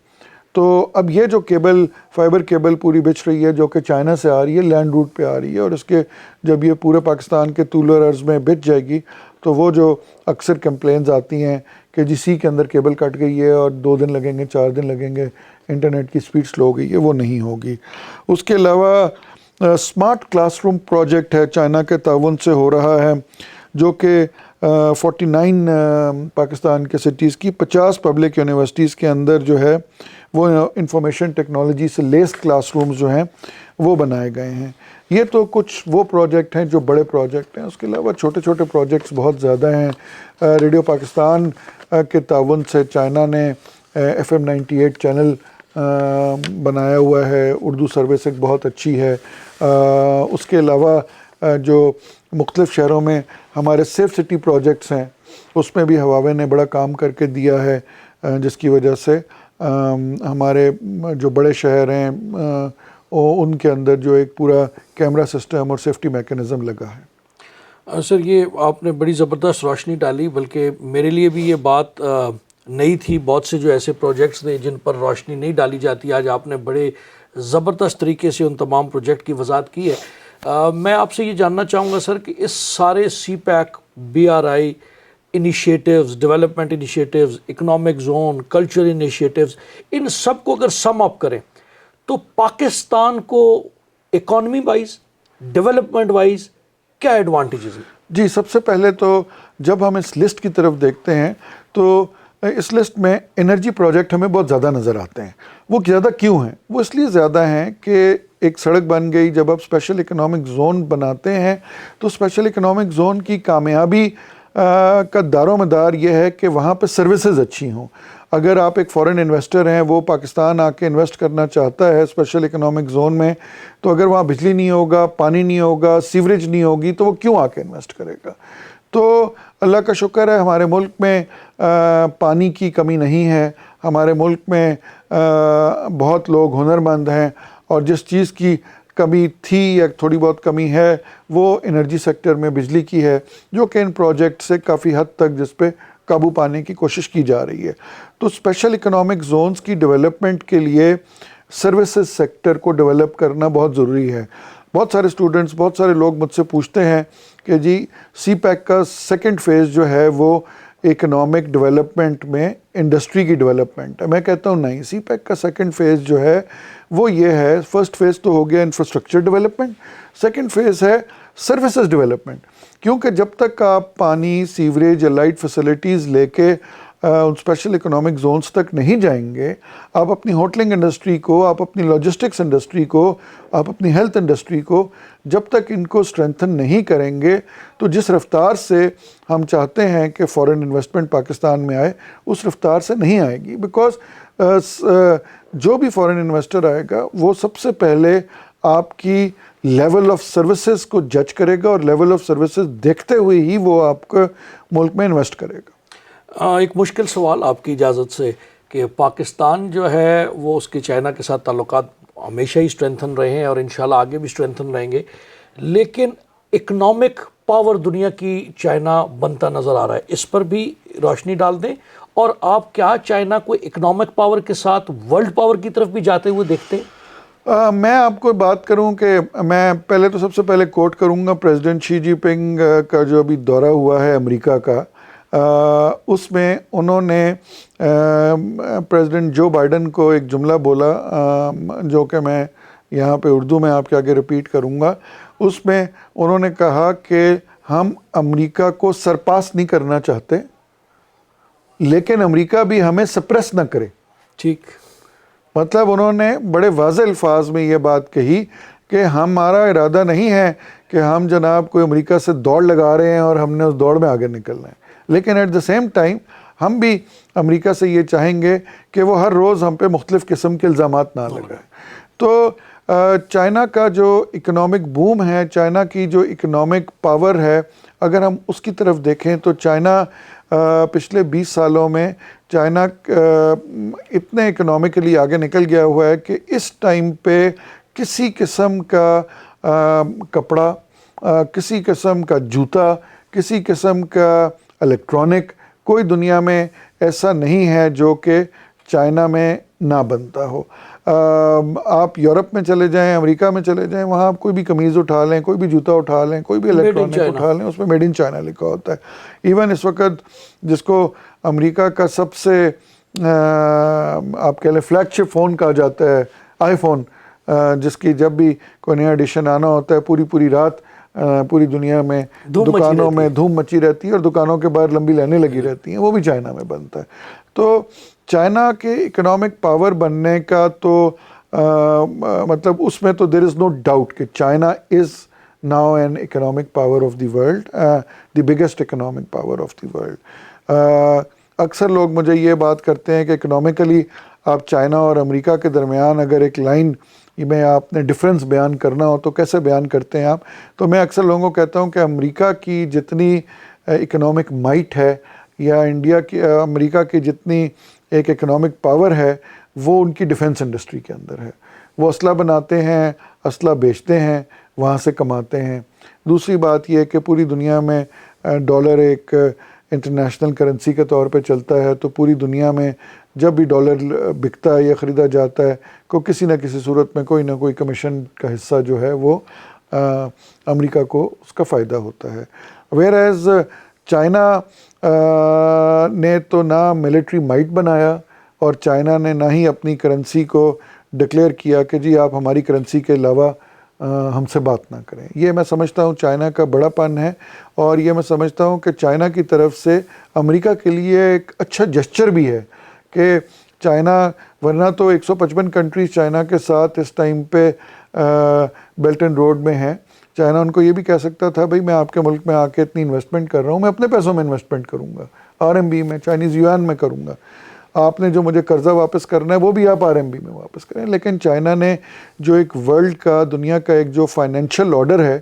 تو اب یہ جو کیبل فائبر کیبل پوری بچھ رہی ہے جو کہ چائنا سے آ رہی ہے، لینڈ روٹ پہ آ رہی ہے، اور اس کے جب یہ پورے پاکستان کے طول و عرض میں بچھ جائے گی تو وہ جو اکثر کمپلینز آتی ہیں کہ جی سی کے اندر کیبل کٹ گئی ہے اور 2 دن لگیں گے، 4 دن لگیں گے، انٹرنیٹ کی سپیڈ سلو ہو گئی ہے، وہ نہیں ہوگی. اس کے علاوہ اسمارٹ کلاس روم پروجیکٹ ہے، چائنا کے تعاون سے ہو رہا ہے، جو کہ 49 پاکستان کے سٹیز کی 50 پبلک یونیورسٹیز کے اندر جو ہے وہ انفارمیشن ٹیکنالوجی سے لیس کلاس رومز جو ہیں وہ بنائے گئے ہیں. یہ تو کچھ وہ پروجیکٹ ہیں جو بڑے پروجیکٹ ہیں. اس کے علاوہ چھوٹے چھوٹے پروجیکٹس بہت زیادہ ہیں. ریڈیو پاکستان کے تعاون سے چائنا نے FM 98 چینل بنایا ہوا ہے. اردو سروس ایک بہت اچھی ہے. اس کے علاوہ جو مختلف شہروں میں ہمارے سیف سٹی پروجیکٹس ہیں اس میں بھی ہواوے نے بڑا کام کر کے دیا ہے، جس کی وجہ سے ہمارے جو بڑے شہر ہیں ان کے اندر جو ایک پورا کیمرہ سسٹم اور سیفٹی میکانزم لگا ہے. سر یہ آپ نے بڑی زبردست روشنی ڈالی، بلکہ میرے لیے بھی یہ بات نئی تھی. بہت سے جو ایسے پروجیکٹس تھے جن پر روشنی نہیں ڈالی جاتی، آج آپ نے بڑے زبردست طریقے سے ان تمام پروجیکٹ کی وضاحت کی ہے. میں آپ سے یہ جاننا چاہوں گا سر کہ اس سارے CPEC, BRI initiatives, development initiatives, economic zone, culture initiatives, ان سب کو اگر سم اپ کریں تو پاکستان کو اکانومی وائز، ڈیولپمنٹ وائز کیا ایڈوانٹیجز ہیں؟ جی، سب سے پہلے تو جب ہم اس لسٹ کی طرف دیکھتے ہیں تو اس لسٹ میں انرجی پروجیکٹ ہمیں بہت زیادہ نظر آتے ہیں. وہ زیادہ کیوں ہیں؟ وہ اس لیے زیادہ ہیں کہ ایک سڑک بن گئی، جب آپ اسپیشل اکنامک زون بناتے ہیں تو اسپیشل اکنامک زون کی کامیابی کا دار و مدار یہ ہے کہ وہاں پہ سروسز اچھی ہوں. اگر آپ ایک فورن انویسٹر ہیں، وہ پاکستان آ کے انویسٹ کرنا چاہتا ہے اسپیشل اکنامک زون میں، تو اگر وہاں بجلی نہیں ہوگا، پانی نہیں ہوگا، سیوریج نہیں ہوگی تو وہ کیوں آ کے انویسٹ کرے گا؟ تو اللہ کا شکر ہے ہمارے ملک میں پانی کی کمی نہیں ہے. ہمارے ملک میں بہت لوگ ہنرمند ہیں، اور جس چیز کی کمی تھی یا تھوڑی بہت کمی ہے وہ انرجی سیکٹر میں بجلی کی ہے، جو کہ ان پروجیکٹ سے کافی حد تک جس پہ قابو پانے کی کوشش کی جا رہی ہے. تو اسپیشل اکنامک زونز کی ڈیولپمنٹ کے لیے سروسز سیکٹر کو ڈیولپ کرنا بہت ضروری ہے. بہت سارے اسٹوڈنٹس، بہت سارے لوگ مجھ سے پوچھتے ہیں کہ جی سی پیک کا سیکنڈ فیز جو ہے وہ اکنامک ڈیولپمنٹ میں انڈسٹری کی ڈیولپمنٹ ہے. میں کہتا ہوں نہیں، سی پیک کا سیکنڈ فیز جو ہے وہ یہ ہے، فرسٹ فیز تو ہو گیا انفراسٹرکچر ڈیولپمنٹ، سیکنڈ فیز ہے سروسز ڈیولپمنٹ. کیونکہ جب تک آپ پانی، سیوریج یا لائٹ فیسلٹیز لے کے ان اسپیشل اکنامک زونز تک نہیں جائیں گے، آپ اپنی ہوٹلنگ انڈسٹری کو، آپ اپنی لاجسٹکس انڈسٹری کو، آپ اپنی ہیلتھ انڈسٹری کو جب تک ان کو اسٹرینتھن نہیں کریں گے، تو جس رفتار سے ہم چاہتے ہیں کہ فورن انویسٹمنٹ پاکستان میں آئے، اس رفتار سے نہیں آئے گی. بیکاز جو بھی فورن انویسٹر آئے گا وہ سب سے پہلے آپ کی لیول آف سروسز کو جج کرے گا، اور لیول آف سروسز دیکھتے ہوئے ہی وہ آپ کو ملک میں انویسٹ کرے گا. ایک مشکل سوال آپ کی اجازت سے، کہ پاکستان جو ہے وہ اس کے چائنا کے ساتھ تعلقات ہمیشہ ہی اسٹرینتھن رہے ہیں اور انشاءاللہ آگے بھی اسٹرینتھن رہیں گے، لیکن اکنامک پاور دنیا کی چائنا بنتا نظر آ رہا ہے، اس پر بھی روشنی ڈال دیں. اور آپ کیا چائنا کو اکنامک پاور کے ساتھ ورلڈ پاور کی طرف بھی جاتے ہوئے دیکھتے ہیں؟ میں آپ کو بات کروں کہ میں پہلے تو سب سے پہلے کوٹ کروں گا پریزیڈنٹ شی جی پنگ کا جو ابھی دورہ ہوا ہے امریکہ کا، اس میں انہوں نے پریزیڈنٹ جو بائیڈن کو ایک جملہ بولا، جو کہ میں یہاں پہ اردو میں آپ کے آگے ریپیٹ کروں گا. اس میں انہوں نے کہا کہ ہم امریکہ کو سرپاس نہیں کرنا چاہتے، لیکن امریکہ بھی ہمیں سپریس نہ کرے. ٹھیک. مطلب انہوں نے بڑے واضح الفاظ میں یہ بات کہی کہ ہمارا ارادہ نہیں ہے کہ ہم جناب کوئی امریکہ سے دوڑ لگا رہے ہیں اور ہم نے اس دوڑ میں آگے نکلنا ہے، لیکن ایٹ دا سیم ٹائم ہم بھی امریکہ سے یہ چاہیں گے کہ وہ ہر روز ہم پہ مختلف قسم کے الزامات نہ لگائے. تو چائنا کا جو اکنامک بوم ہے، چائنا کی جو اکنامک پاور ہے، اگر ہم اس کی طرف دیکھیں تو چائنا پچھلے 20 سالوں میں چائنا اتنے اکنامکلی آگے نکل گیا ہوا ہے کہ اس ٹائم پہ کسی قسم کا کپڑا، کسی قسم کا جوتا، کسی قسم کا الیکٹرانک کوئی دنیا میں ایسا نہیں ہے جو کہ چائنا میں نہ بنتا ہو. آپ یورپ میں چلے جائیں، امریکہ میں چلے جائیں، وہاں آپ کوئی بھی قمیض اٹھا لیں، کوئی بھی جوتا اٹھا لیں، کوئی بھی الیکٹرانک اٹھا لیں، اس میں میڈ ان چائنا لکھا ہوتا ہے. ایون اس وقت جس کو امریکہ کا سب سے آپ کہہ لیں فلیگ شپ فون کہا جاتا ہے، آئی فون، جس کی جب بھی کوئی نیا ایڈیشن آنا ہوتا ہے پوری رات پوری دنیا میں دکانوں میں دھوم مچی رہتی ہے اور دکانوں کے باہر لمبی لائنیں لگی رہتی ہیں، وہ بھی چائنا میں بنتا ہے. تو چائنا کے اکنامک پاور بننے کا تو مطلب اس میں تو دیر از نو ڈاؤٹ کہ China is now an economic power of the world, the biggest economic power of the world. اکثر لوگ مجھے یہ بات کرتے ہیں کہ اکنامکلی آپ چائنا اور امریکہ کے درمیان اگر ایک لائن میں آپ نے ڈفرینس بیان کرنا ہو تو کیسے بیان کرتے ہیں آپ؟ تو میں اکثر لوگوں کو کہتا ہوں کہ امریکہ کی جتنی اکنامک مائٹ ہے، یا امریکہ کی جتنی ایک اکنامک پاور ہے، وہ ان کی ڈیفنس انڈسٹری کے اندر ہے. وہ اسلحہ بناتے ہیں، اسلحہ بیچتے ہیں، وہاں سے کماتے ہیں. دوسری بات یہ کہ پوری دنیا میں ڈالر ایک انٹرنیشنل کرنسی کے طور پہ چلتا ہے، تو پوری دنیا میں جب بھی ڈالر بکتا ہے یا خریدا جاتا ہے، کسی نہ کسی صورت میں کوئی نہ کوئی کمیشن کا حصہ جو ہے وہ امریکہ کو اس کا فائدہ ہوتا ہے. ویئر ایز چائنا نے تو نہ ملٹری مائٹ بنایا، اور چائنا نے نہ ہی اپنی کرنسی کو ڈکلیئر کیا کہ جی آپ ہماری کرنسی کے علاوہ ہم سے بات نہ کریں. یہ میں سمجھتا ہوں چائنا کا بڑا پن ہے، اور یہ میں سمجھتا ہوں کہ چائنا کی طرف سے امریکہ کے لیے ایک اچھا جسچر بھی ہے کہ چائنا، ورنہ تو 155 کنٹریز چائنا کے ساتھ اس ٹائم پہ بیلٹ اینڈ روڈ میں ہیں. چائنا ان کو یہ بھی کہہ سکتا تھا بھئی میں آپ کے ملک میں آ کے اتنی انویسٹمنٹ کر رہا ہوں، میں اپنے پیسوں میں انویسٹمنٹ کروں گا، RMB میں، چائنیز یوان میں کروں گا. آپ نے جو مجھے قرضہ واپس کرنا ہے وہ بھی آپ RMB میں واپس کریں. لیکن چائنا نے جو ایک ورلڈ کا، دنیا کا ایک جو فائنینشیل آرڈر ہے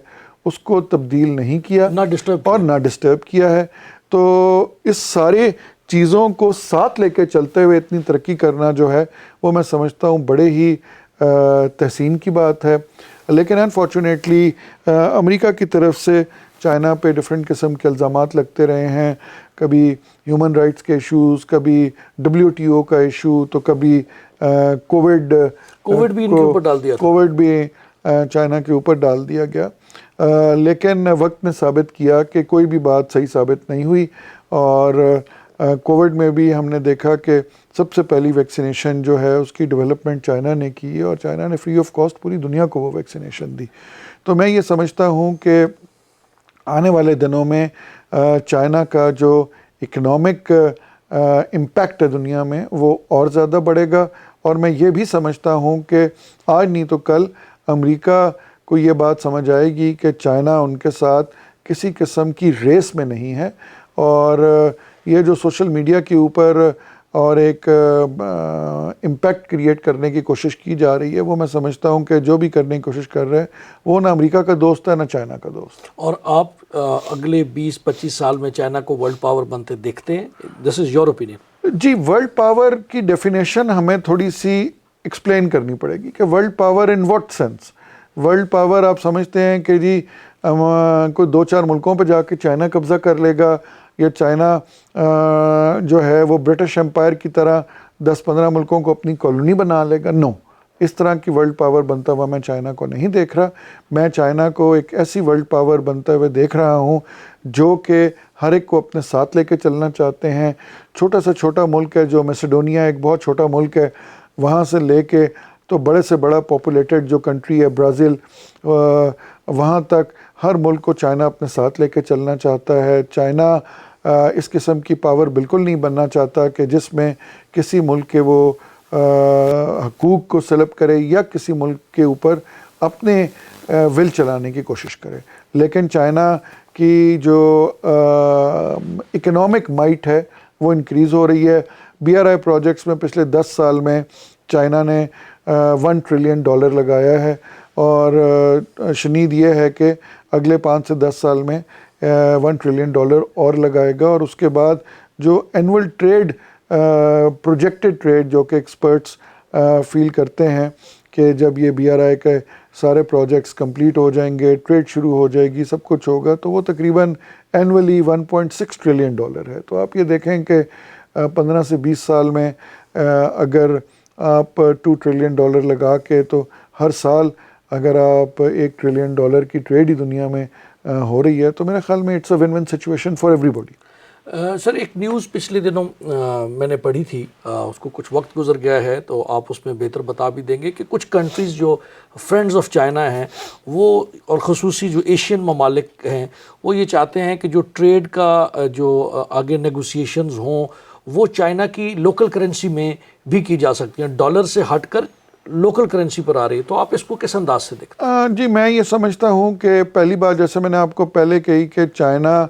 اس کو تبدیل نہیں کیا اور نہ ڈسٹرب کیا ہے. تو اس سارے چیزوں کو ساتھ لے کے چلتے ہوئے اتنی ترقی کرنا جو ہے وہ میں سمجھتا ہوں بڑے ہی تحسین کی بات ہے. لیکن انفارچونیٹلی امریکہ کی طرف سے چائنا پہ ڈفرینٹ قسم کے الزامات لگتے رہے ہیں، کبھی ہیومن رائٹس کے ایشوز، کبھی WTO کا ایشو، تو کبھی کووڈ بھی ان کے اوپر ڈال دیا، کووڈ بھی چائنا کے اوپر ڈال دیا گیا. لیکن وقت نے ثابت کیا کہ کوئی بھی بات صحیح ثابت نہیں ہوئی، اور کووڈ میں بھی ہم نے دیکھا کہ سب سے پہلی ویکسینیشن جو ہے اس کی ڈیولپمنٹ چائنا نے کی اور چائنا نے فری آف کاسٹ پوری دنیا کو وہ ویکسینیشن دی. تو میں یہ سمجھتا ہوں کہ آنے والے دنوں میں چائنا کا جو اکنامک امپیکٹ ہے دنیا میں وہ اور زیادہ بڑھے گا. اور میں یہ بھی سمجھتا ہوں کہ آج نہیں تو کل امریکہ کو یہ بات سمجھ آئے گی کہ چائنا ان کے ساتھ کسی قسم کی ریس میں نہیں ہے. اور یہ جو سوشل میڈیا کے اوپر اور ایک امپیکٹ کریٹ کرنے کی کوشش کی جا رہی ہے وہ میں سمجھتا ہوں کہ جو بھی کرنے کی کوشش کر رہے ہیں وہ نہ امریکہ کا دوست ہے نہ چائنا کا دوست. اور آپ اگلے 20-25 سال میں چائنا کو ورلڈ پاور بنتے دیکھتے ہیں؟ This is your opinion. جی ورلڈ پاور کی ڈیفینیشن ہمیں تھوڑی سی ایکسپلین کرنی پڑے گی کہ world power in what sense. World power آپ سمجھتے ہیں کہ جی کوئی 2-4 ملکوں پہ جا کے چائنا قبضہ کر لے گا یا چائنا جو ہے وہ برٹش امپائر کی طرح 10-15 ملکوں کو اپنی کالونی بنا لے گا؟ نو، اس طرح کی ورلڈ پاور بنتا ہوا میں چائنا کو نہیں دیکھ رہا. میں چائنا کو ایک ایسی ورلڈ پاور بنتے ہوئے دیکھ رہا ہوں جو کہ ہر ایک کو اپنے ساتھ لے کے چلنا چاہتے ہیں. چھوٹا سے چھوٹا ملک ہے جو میسیڈونیا ایک بہت چھوٹا ملک ہے، وہاں سے لے کے تو بڑے سے بڑا پاپولیٹڈ جو کنٹری ہے برازیل، وہاں تک ہر ملک کو چائنا اپنے ساتھ لے کے چلنا چاہتا ہے. چائنا اس قسم کی پاور بالکل نہیں بننا چاہتا کہ جس میں کسی ملک کے وہ حقوق کو سلب کرے یا کسی ملک کے اوپر اپنے ول چلانے کی کوشش کرے. لیکن چائنا کی جو اکنامک مائٹ ہے وہ انکریز ہو رہی ہے. BRI پروجیکٹس میں پچھلے 10 سال میں چائنا نے $1 ٹریلین لگایا ہے اور شنید یہ ہے کہ اگلے 5 سے 10 سال میں $1 ٹریلین اور لگائے گا. اور اس کے بعد جو اینول ٹریڈ پروجیکٹڈ ٹریڈ جو کہ ایکسپرٹس فیل کرتے ہیں کہ جب یہ BRI کے سارے پروجیکٹس کمپلیٹ ہو جائیں گے، ٹریڈ شروع ہو جائے گی، سب کچھ ہوگا، تو وہ تقریباً اینولی $1.6 ٹریلین ہے. تو آپ یہ دیکھیں کہ 15 سے 20 سال میں اگر آپ $2 ٹریلین لگا کے تو ہر سال اگر آپ $1 ٹریلین کی ٹریڈ ہی دنیا میں ہو رہی ہے تو میرے خیال میں it's a one one situation for everybody. Sir ایک نیوز پچھلے دنوں میں نے پڑھی تھی، اس کو کچھ وقت گزر گیا ہے تو آپ اس میں بہتر بتا بھی دیں گے کہ کچھ کنٹریز جو فرینڈز آف چائنا ہیں وہ، اور خصوصی جو ایشین ممالک ہیں، وہ یہ چاہتے ہیں کہ جو ٹریڈ کا جو آگے نیگوسیشنز ہوں وہ چائنا کی لوکل کرنسی میں بھی کی جا سکتی ہیں، ڈالر سے ہٹ کر لوکل کرنسی پر آ رہی ہے. تو آپ اس کو کس انداز سے دیکھتے ہیں؟ جی میں یہ سمجھتا ہوں کہ پہلی بات جیسے میں نے آپ کو پہلے کہی کہ چائنا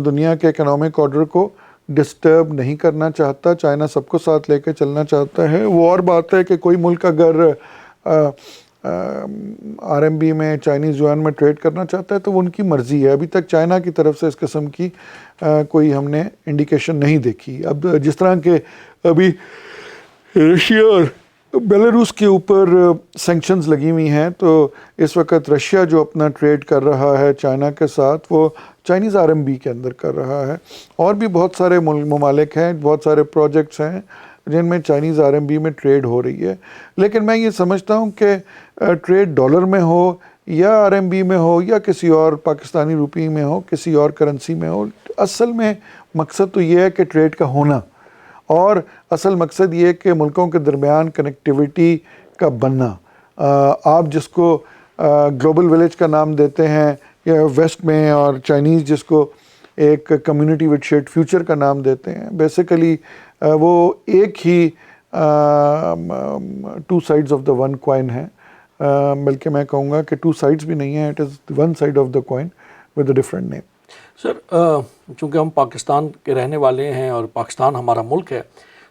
دنیا کے اکنامک آرڈر کو ڈسٹرب نہیں کرنا چاہتا. چائنا سب کو ساتھ لے کے چلنا چاہتا ہے. وہ اور بات ہے کہ کوئی ملک اگر RMB میں چائنیز یوان میں ٹریڈ کرنا چاہتا ہے تو وہ ان کی مرضی ہے. ابھی تک چائنا کی طرف سے اس قسم کی کوئی ہم نے انڈیکیشن نہیں دیکھی. اب جس طرح کہ ابھی رشیا اور بیلاروس کے اوپر سینکشنز لگی ہوئی ہیں تو اس وقت رشیا جو اپنا ٹریڈ کر رہا ہے چائنا کے ساتھ وہ چائنیز RMB کے اندر کر رہا ہے. اور بھی بہت سارے ممالک ہیں، بہت سارے پروجیکٹس ہیں جن میں چائنیز RMB میں ٹریڈ ہو رہی ہے. لیکن میں یہ سمجھتا ہوں کہ ٹریڈ ڈالر میں ہو یا RMB میں ہو یا کسی اور پاکستانی روپی میں ہو، کسی اور کرنسی میں ہو، اصل میں مقصد تو یہ ہے کہ ٹریڈ کا ہونا، اور اصل مقصد یہ ہے کہ ملکوں کے درمیان کنیکٹیویٹی کا بننا. آپ جس کو گلوبل ولیج کا نام دیتے ہیں یا ویسٹ میں، اور چائنیز جس کو ایک کمیونٹی وتھ شیئرڈ فیوچر کا نام دیتے ہیں، بیسیکلی وہ ایک ہی two sides of the one coin ہے. بلکہ میں کہوں گا کہ 2 سائڈز بھی نہیں ہیں، it is one side of the coin with a different name. Sir چونکہ ہم پاکستان کے رہنے والے ہیں اور پاکستان ہمارا ملک ہے،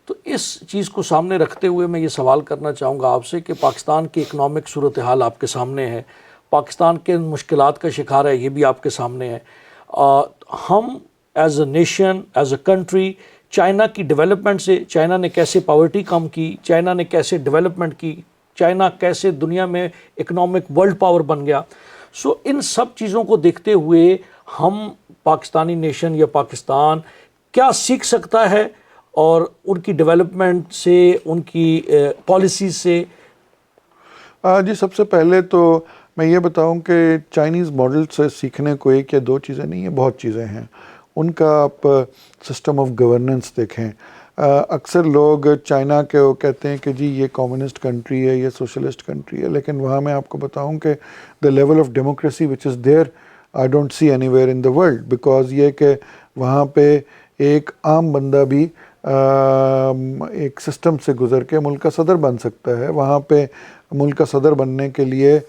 تو اس چیز کو سامنے رکھتے ہوئے میں یہ سوال کرنا چاہوں گا آپ سے کہ پاکستان کی اکنامک صورتحال آپ کے سامنے ہے، پاکستان کے مشکلات کا شکار ہے، یہ بھی آپ کے سامنے ہے. ہم as a nation, as a country, China کی ڈیولپمنٹ سے، چائنا نے کیسے پاورٹی کم کی، چائنا نے کیسے ڈیولپمنٹ کی، چائنا کیسے دنیا میں اکنامک ورلڈ پاور بن گیا، سو ان سب چیزوں کو دیکھتے ہوئے ہم پاکستانی نیشن یا پاکستان کیا سیکھ سکتا ہے اور ان کی ڈیولپمنٹ سے، ان کی پالیسیز سے؟ جی سب سے پہلے تو میں یہ بتاؤں کہ چائنیز ماڈل سے سیکھنے کو 1 یا 2 چیزیں نہیں ہیں، بہت چیزیں ہیں. ان کا آپ سسٹم آف گورننس دیکھیں. اکثر لوگ چائنا کے وہ کہتے ہیں کہ جی یہ کمیونسٹ کنٹری ہے, یہ سوشلسٹ کنٹری ہے, لیکن وہاں میں آپ کو بتاؤں کہ the level of democracy which is there I don't see any where in the world, because یہ کہ وہاں پہ ایک عام بندہ بھی ایک سسٹم سے گزر کے ملک کا صدر بن سکتا ہے. وہاں پہ ملک کا صدر بننے کے لیے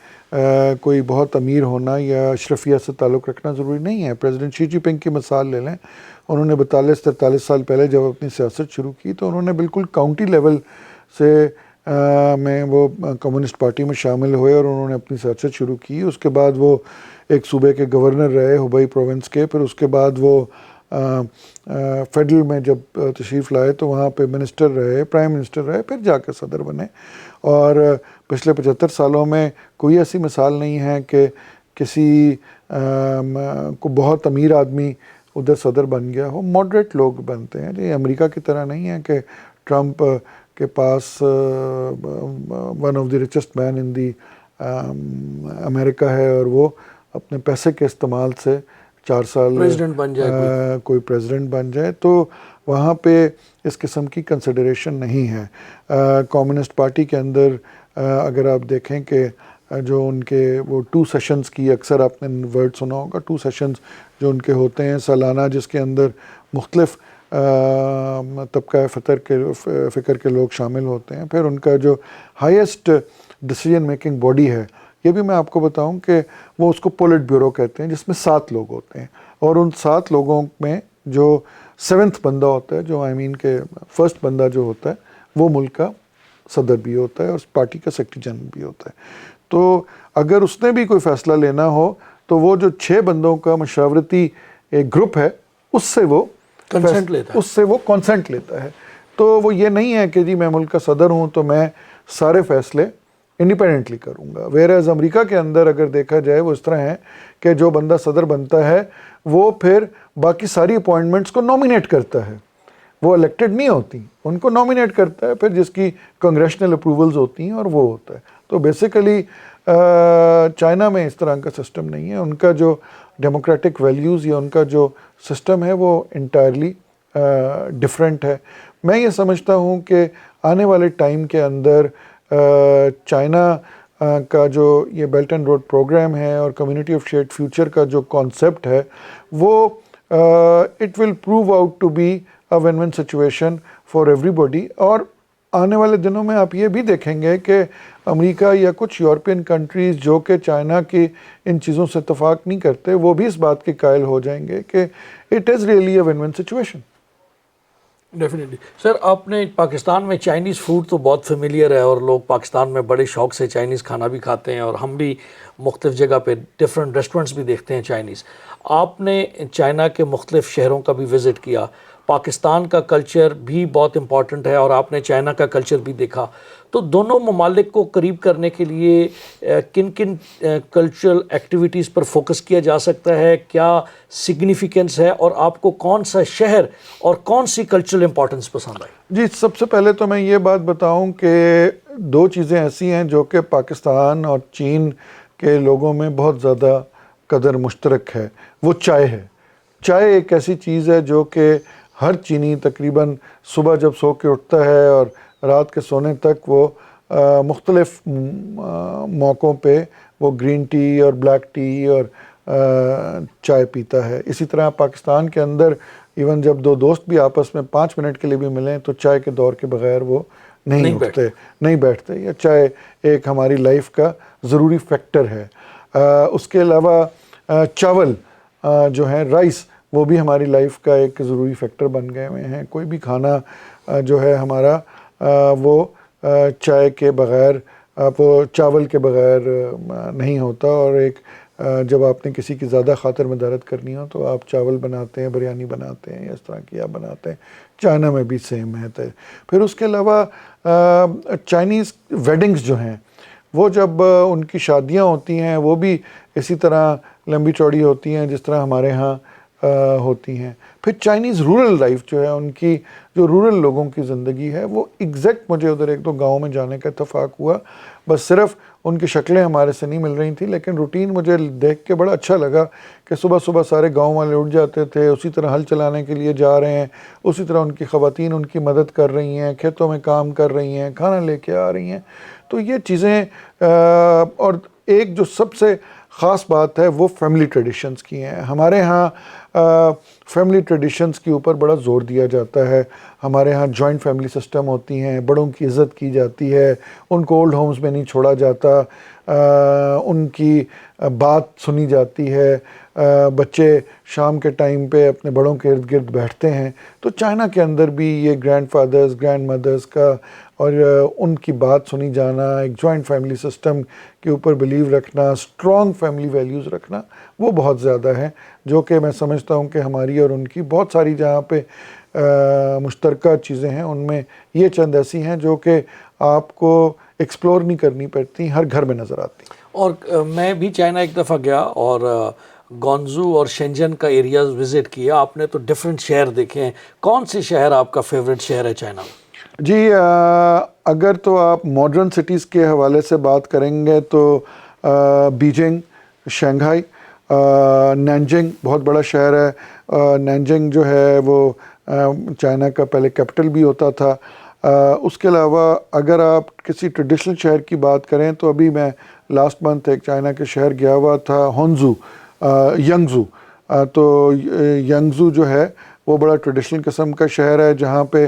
کوئی بہت امیر ہونا یا اشرفیہ سے تعلق رکھنا ضروری نہیں ہے. پریزیڈنٹ شی جی پنگ کی مثال لے لیں, انہوں نے 42-43 سال پہلے جب اپنی سیاست شروع کی تو انہوں نے بالکل کاؤنٹی لیول سے میں وہ کمیونسٹ پارٹی میں شامل ہوئے اور انہوں نے اپنی سیاست شروع کی. اس کے بعد وہ ایک صوبے کے گورنر رہے ہبئی پروونس کے, پھر اس کے بعد وہ فیڈرل میں جب تشریف لائے تو وہاں پہ منسٹر رہے, پرائم منسٹر رہے, پھر جا کے صدر بنے. اور پچھلے 75 سالوں میں کوئی ایسی مثال نہیں ہے کہ کسی کو بہت امیر آدمی ادھر صدر بن گیا ہو. ماڈریٹ لوگ بنتے ہیں. یہ امریکہ کی طرح نہیں ہے کہ ٹرمپ کے پاس one of the richest man ان دی امریکہ ہے اور وہ اپنے پیسے کے استعمال سے 4 سال پریزیڈنٹ بن جائے کوئی پریزیڈنٹ بن جائے. تو وہاں پہ اس قسم کی کنسیڈریشن نہیں ہے. کمیونسٹ پارٹی کے اندر اگر آپ دیکھیں کہ جو ان کے وہ 2 سیشنز کی, اکثر آپ نے ورڈ سنا ہوگا, 2 سیشنز جو ان کے ہوتے ہیں سالانہ, جس کے اندر مختلف طبقہ فکر کے لوگ شامل ہوتے ہیں. پھر ان کا جو ہائیسٹ ڈیسیجن میکنگ باڈی ہے, یہ بھی میں آپ کو بتاؤں کہ وہ اس کو پولٹ بیورو کہتے ہیں, جس میں 7 لوگ ہوتے ہیں. اور ان 7 لوگوں میں جو 7th بندہ ہوتا ہے, جو کہ فرسٹ بندہ جو ہوتا ہے, وہ ملک کا صدر بھی ہوتا ہے اور اس پارٹی کا سیکرٹری جنرل بھی ہوتا ہے. تو اگر اس نے بھی کوئی فیصلہ لینا ہو تو وہ جو 6 بندوں کا مشاورتی ایک گروپ ہے, اس سے وہ کنسنٹ لیتا ہے. تو وہ یہ نہیں ہے کہ جی میں ملک کا صدر ہوں تو میں سارے فیصلے انڈیپینڈنٹلی کروں گا. ویئرز امریکہ کے اندر اگر دیکھا جائے وہ اس طرح ہے کہ جو بندہ صدر بنتا ہے وہ پھر باقی ساری اپوائنٹمنٹس کو نامینیٹ کرتا ہے. وہ الیکٹڈ نہیں ہوتی, ان کو نامینیٹ کرتا ہے, پھر جس کی کنگریشنل اپروولز ہوتی ہیں اور وہ ہوتا ہے. تو بیسیکلی چائنا میں اس طرح کا سسٹم نہیں ہے. ان کا جو ڈیموکریٹک ویلیوز یا ان کا جو سسٹم ہے وہ انٹائرلی ڈفرینٹ ہے. میں یہ سمجھتا ہوں کہ آنے والے ٹائم کے اندر چائنا کا جو یہ بیلٹ اینڈ روڈ پروگرام ہے اور کمیونٹی آف شیئرڈ فیوچر کا جو کانسیپٹ ہے, وہ it will prove out to be a one one situation for everybody. اور آنے والے دنوں میں آپ یہ بھی دیکھیں گے کہ امریکہ یا کچھ یورپین کنٹریز جو کہ چائنا کی ان چیزوں سے اتفاق نہیں کرتے, وہ بھی اس بات کے قائل ہو جائیں گے کہ it is really a one one situation. Definitely. Sir, آپ نے پاکستان میں چائنیز فوڈ تو بہت فیملیئر ہے اور لوگ پاکستان میں بڑے شوق سے چائنیز کھانا بھی کھاتے ہیں اور ہم بھی مختلف جگہ پہ ڈفرینٹ ریسٹورنٹس بھی دیکھتے ہیں چائنیز. آپ نے چائنا کے مختلف شہروں کا بھی وزٹ کیا. پاکستان کا کلچر بھی بہت امپورٹنٹ ہے اور آپ نے چائنا کا کلچر بھی دیکھا. تو دونوں ممالک کو قریب کرنے کے لیے کن کن کلچرل ایکٹیویٹیز پر فوکس کیا جا سکتا ہے, کیا سگنیفیکنس ہے, اور آپ کو کون سا شہر اور کون سی کلچرل امپورٹنس پسند آئی؟ جی, سب سے پہلے تو میں یہ بات بتاؤں کہ 2 چیزیں ایسی ہیں جو کہ پاکستان اور چین کے لوگوں میں بہت زیادہ قدر مشترک ہے. وہ چائے ہے. چائے ایک ایسی چیز ہے جو کہ ہر چینی تقریباً صبح جب سو کے اٹھتا ہے اور رات کے سونے تک وہ مختلف موقعوں پہ وہ گرین ٹی اور بلیک ٹی اور چائے پیتا ہے. اسی طرح پاکستان کے اندر ایون جب 2 دوست بھی آپس میں 5 منٹ کے لیے بھی ملیں تو چائے کے دور کے بغیر وہ نہیں اٹھتے, نہیں بیٹھتے. یا چائے ایک ہماری لائف کا ضروری فیکٹر ہے. اس کے علاوہ چاول جو ہیں, رائس, وہ بھی ہماری لائف کا ایک ضروری فیکٹر بن گئے ہوئے ہیں. کوئی بھی کھانا جو ہے ہمارا وہ چائے کے بغیر, وہ چاول کے بغیر نہیں ہوتا. اور ایک جب آپ نے کسی کی زیادہ خاطر مدارت کرنی ہو تو آپ چاول بناتے ہیں, بریانی بناتے ہیں, اس طرح کی آپ بناتے ہیں. چائنا میں بھی سیم ہے. پھر اس کے علاوہ چائنیز ویڈنگز جو ہیں وہ جب ان کی شادیاں ہوتی ہیں وہ بھی اسی طرح لمبی چوڑی ہوتی ہیں جس طرح ہمارے ہاں ہوتی ہیں. پھر چائنیز رورل لائف جو ہے, ان کی جو رورل لوگوں کی زندگی ہے, وہ ایگزیکٹ مجھے ادھر ایک دو گاؤں میں جانے کا اتفاق ہوا, بس صرف ان کی شکلیں ہمارے سے نہیں مل رہی تھیں, لیکن روٹین مجھے دیکھ کے بڑا اچھا لگا کہ صبح صبح سارے گاؤں والے اٹھ جاتے تھے, اسی طرح ہل چلانے کے لیے جا رہے ہیں, اسی طرح ان کی خواتین ان کی مدد کر رہی ہیں, کھیتوں میں کام کر رہی ہیں, کھانا لے کے آ رہی ہیں. تو یہ چیزیں اور ایک جو سب سے خاص بات ہے وہ فیملی ٹریڈیشنز کی ہیں. ہمارے ہاں فیملی ٹریڈیشنز کے اوپر بڑا زور دیا جاتا ہے. ہمارے ہاں جوائنٹ فیملی سسٹم ہوتی ہیں, بڑوں کی عزت کی جاتی ہے, ان کو اولڈ ہومز میں نہیں چھوڑا جاتا, ان کی بات سنی جاتی ہے, بچے شام کے ٹائم پہ اپنے بڑوں کے ارد گرد بیٹھتے ہیں. تو چائنا کے اندر بھی یہ گرینڈ فادرز گرینڈ مدرز کا اور ان کی بات سنی جانا, ایک جوائنٹ فیملی سسٹم کے اوپر بلیو رکھنا, اسٹرانگ فیملی ویلیوز رکھنا, وہ بہت زیادہ ہے, جو کہ میں سمجھتا ہوں کہ ہماری اور ان کی بہت ساری جہاں پہ مشترکہ چیزیں ہیں, ان میں یہ چند ایسی ہیں جو کہ آپ کو ایکسپلور نہیں کرنی پڑتی, ہر گھر میں نظر آتی. اور میں بھی چائنا ایک دفعہ گیا اور گونزو اور شینجن کا ایریاز وزٹ کیا. آپ نے تو ڈفرینٹ شہر دیکھے ہیں, کون سے شہر آپ کا فیوریٹ شہر ہے چائنا میں؟ جی اگر تو آپ ماڈرن سٹیز کے حوالے سے بات کریں گے تو بیجنگ, شنگھائی, نینجنگ بہت بڑا شہر ہے. نینجنگ جو ہے وہ چائنا کا پہلے کیپٹل بھی ہوتا تھا. اس کے علاوہ اگر آپ کسی ٹریڈیشنل شہر کی بات کریں تو ابھی میں لاسٹ منتھ ایک چائنا کے شہر گیا ہوا تھا, ہونزو, ینگزو. تو ینگزو جو ہے وہ بڑا ٹریڈیشنل قسم کا شہر ہے, جہاں پہ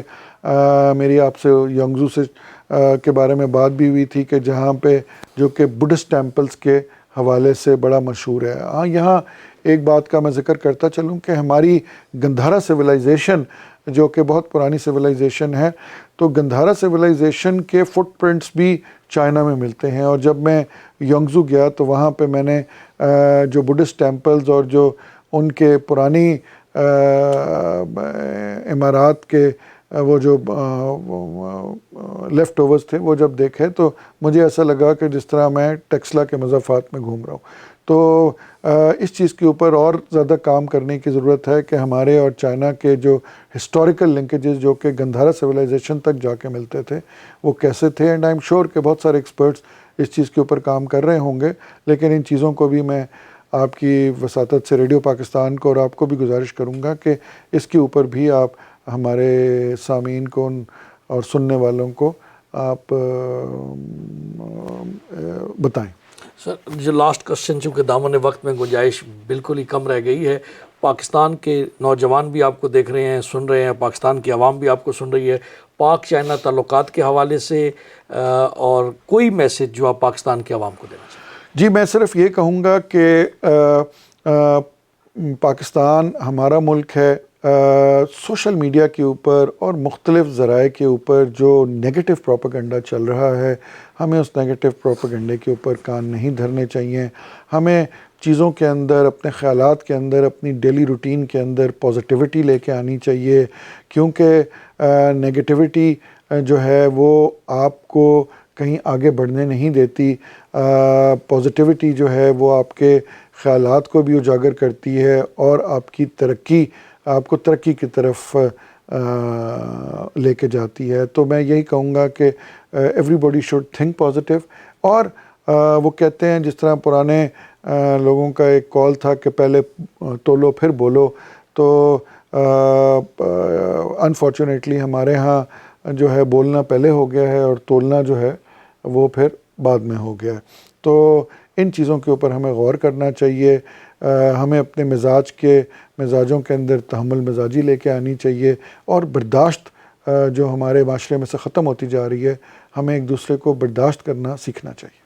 میری آپ سے ینگزو سے کے بارے میں بات بھی ہوئی تھی کہ جہاں پہ جو کہ بدھسٹ ٹیمپلز کے حوالے سے بڑا مشہور ہے. ہاں یہاں ایک بات کا میں ذکر کرتا چلوں کہ ہماری گندھارا سویلائزیشن جو کہ بہت پرانی سویلائزیشن ہے, تو گندھارا سویلائزیشن کے فٹ پرنٹس بھی چائنا میں ملتے ہیں. اور جب میں ینگزو گیا تو وہاں پہ میں نے جو بدھسٹ ٹیمپلز اور جو ان کے پرانی عمارات کے وہ جو لیفٹ اوورز تھے وہ جب دیکھے تو مجھے ایسا لگا کہ جس طرح میں ٹیکسلا کے مضافات میں گھوم رہا ہوں. تو اس چیز کے اوپر اور زیادہ کام کرنے کی ضرورت ہے کہ ہمارے اور چائنا کے جو ہسٹوریکل لنکیجز جو کہ گندھارا سویلائزیشن تک جا کے ملتے تھے وہ کیسے تھے. اینڈ آئی ایم شیور کہ بہت سارے ایکسپرٹس اس چیز کے اوپر کام کر رہے ہوں گے, لیکن ان چیزوں کو بھی میں آپ کی وساطت سے ریڈیو پاکستان کو اور آپ کو بھی گزارش کروں گا کہ اس کے اوپر بھی آپ ہمارے سامعین کو اور سننے والوں کو آپ بتائیں. سر جو لاسٹ کوشچن, چونکہ دامن وقت میں گنجائش بالکل ہی کم رہ گئی ہے, پاکستان کے نوجوان بھی آپ کو دیکھ رہے ہیں, سن رہے ہیں, پاکستان کی عوام بھی آپ کو سن رہی ہے, پاک چائنا تعلقات کے حوالے سے اور کوئی میسج جو آپ پاکستان کی عوام کو دینا چاہیں؟ جی میں صرف یہ کہوں گا کہ پاکستان ہمارا ملک ہے. سوشل میڈیا کے اوپر اور مختلف ذرائع کے اوپر جو نیگیٹو پروپیگنڈا چل رہا ہے, ہمیں اس نیگیٹو پروپیگنڈے کے اوپر کان نہیں دھرنے چاہیے. ہمیں چیزوں کے اندر, اپنے خیالات کے اندر, اپنی ڈیلی روٹین کے اندر پازیٹیوٹی لے کے آنی چاہیے, کیونکہ نیگیٹیوٹی جو ہے وہ آپ کو کہیں آگے بڑھنے نہیں دیتی. پازیٹیوٹی جو ہے وہ آپ کے خیالات کو بھی اجاگر کرتی ہے اور آپ کی ترقی, آپ کو ترقی کی طرف لے کے جاتی ہے. تو میں یہی کہوں گا کہ every body should think positive. اور وہ کہتے ہیں جس طرح پرانے لوگوں کا ایک کال تھا کہ پہلے تولو پھر بولو, تو انفارچونیٹلی ہمارے ہاں جو ہے بولنا پہلے ہو گیا ہے اور تولنا جو ہے وہ پھر بعد میں ہو گیا ہے. تو ان چیزوں کے اوپر ہمیں غور کرنا چاہیے. ہمیں اپنے مزاجوں کے اندر تحمل مزاجی لے کے آنی چاہیے, اور برداشت جو ہمارے معاشرے میں سے ختم ہوتی جا رہی ہے, ہمیں ایک دوسرے کو برداشت کرنا سیکھنا چاہیے.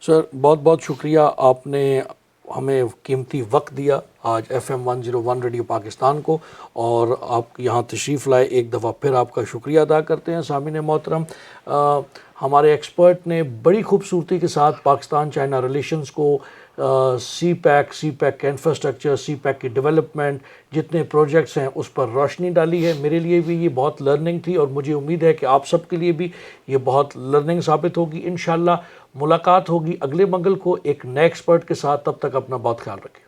سر بہت بہت شکریہ, آپ نے ہمیں قیمتی وقت دیا آج FM 101 ریڈیو پاکستان کو, اور آپ یہاں تشریف لائے. ایک دفعہ پھر آپ کا شکریہ ادا کرتے ہیں. سامعین محترم, ہمارے ایکسپرٹ نے بڑی خوبصورتی کے ساتھ پاکستان چائنا ریلیشنز کو, سی پیک کا انفراسٹرکچر, سی پیک کی ڈیولپمنٹ, جتنے پروجیکٹس ہیں اس پر روشنی ڈالی ہے. میرے لیے بھی یہ بہت لرننگ تھی, اور مجھے امید ہے کہ آپ سب کے لیے بھی یہ بہت لرننگ ثابت ہوگی. انشاءاللہ ملاقات ہوگی اگلے منگل کو ایک نئے ایکسپرٹ کے ساتھ. تب تک اپنا بہت خیال رکھیں.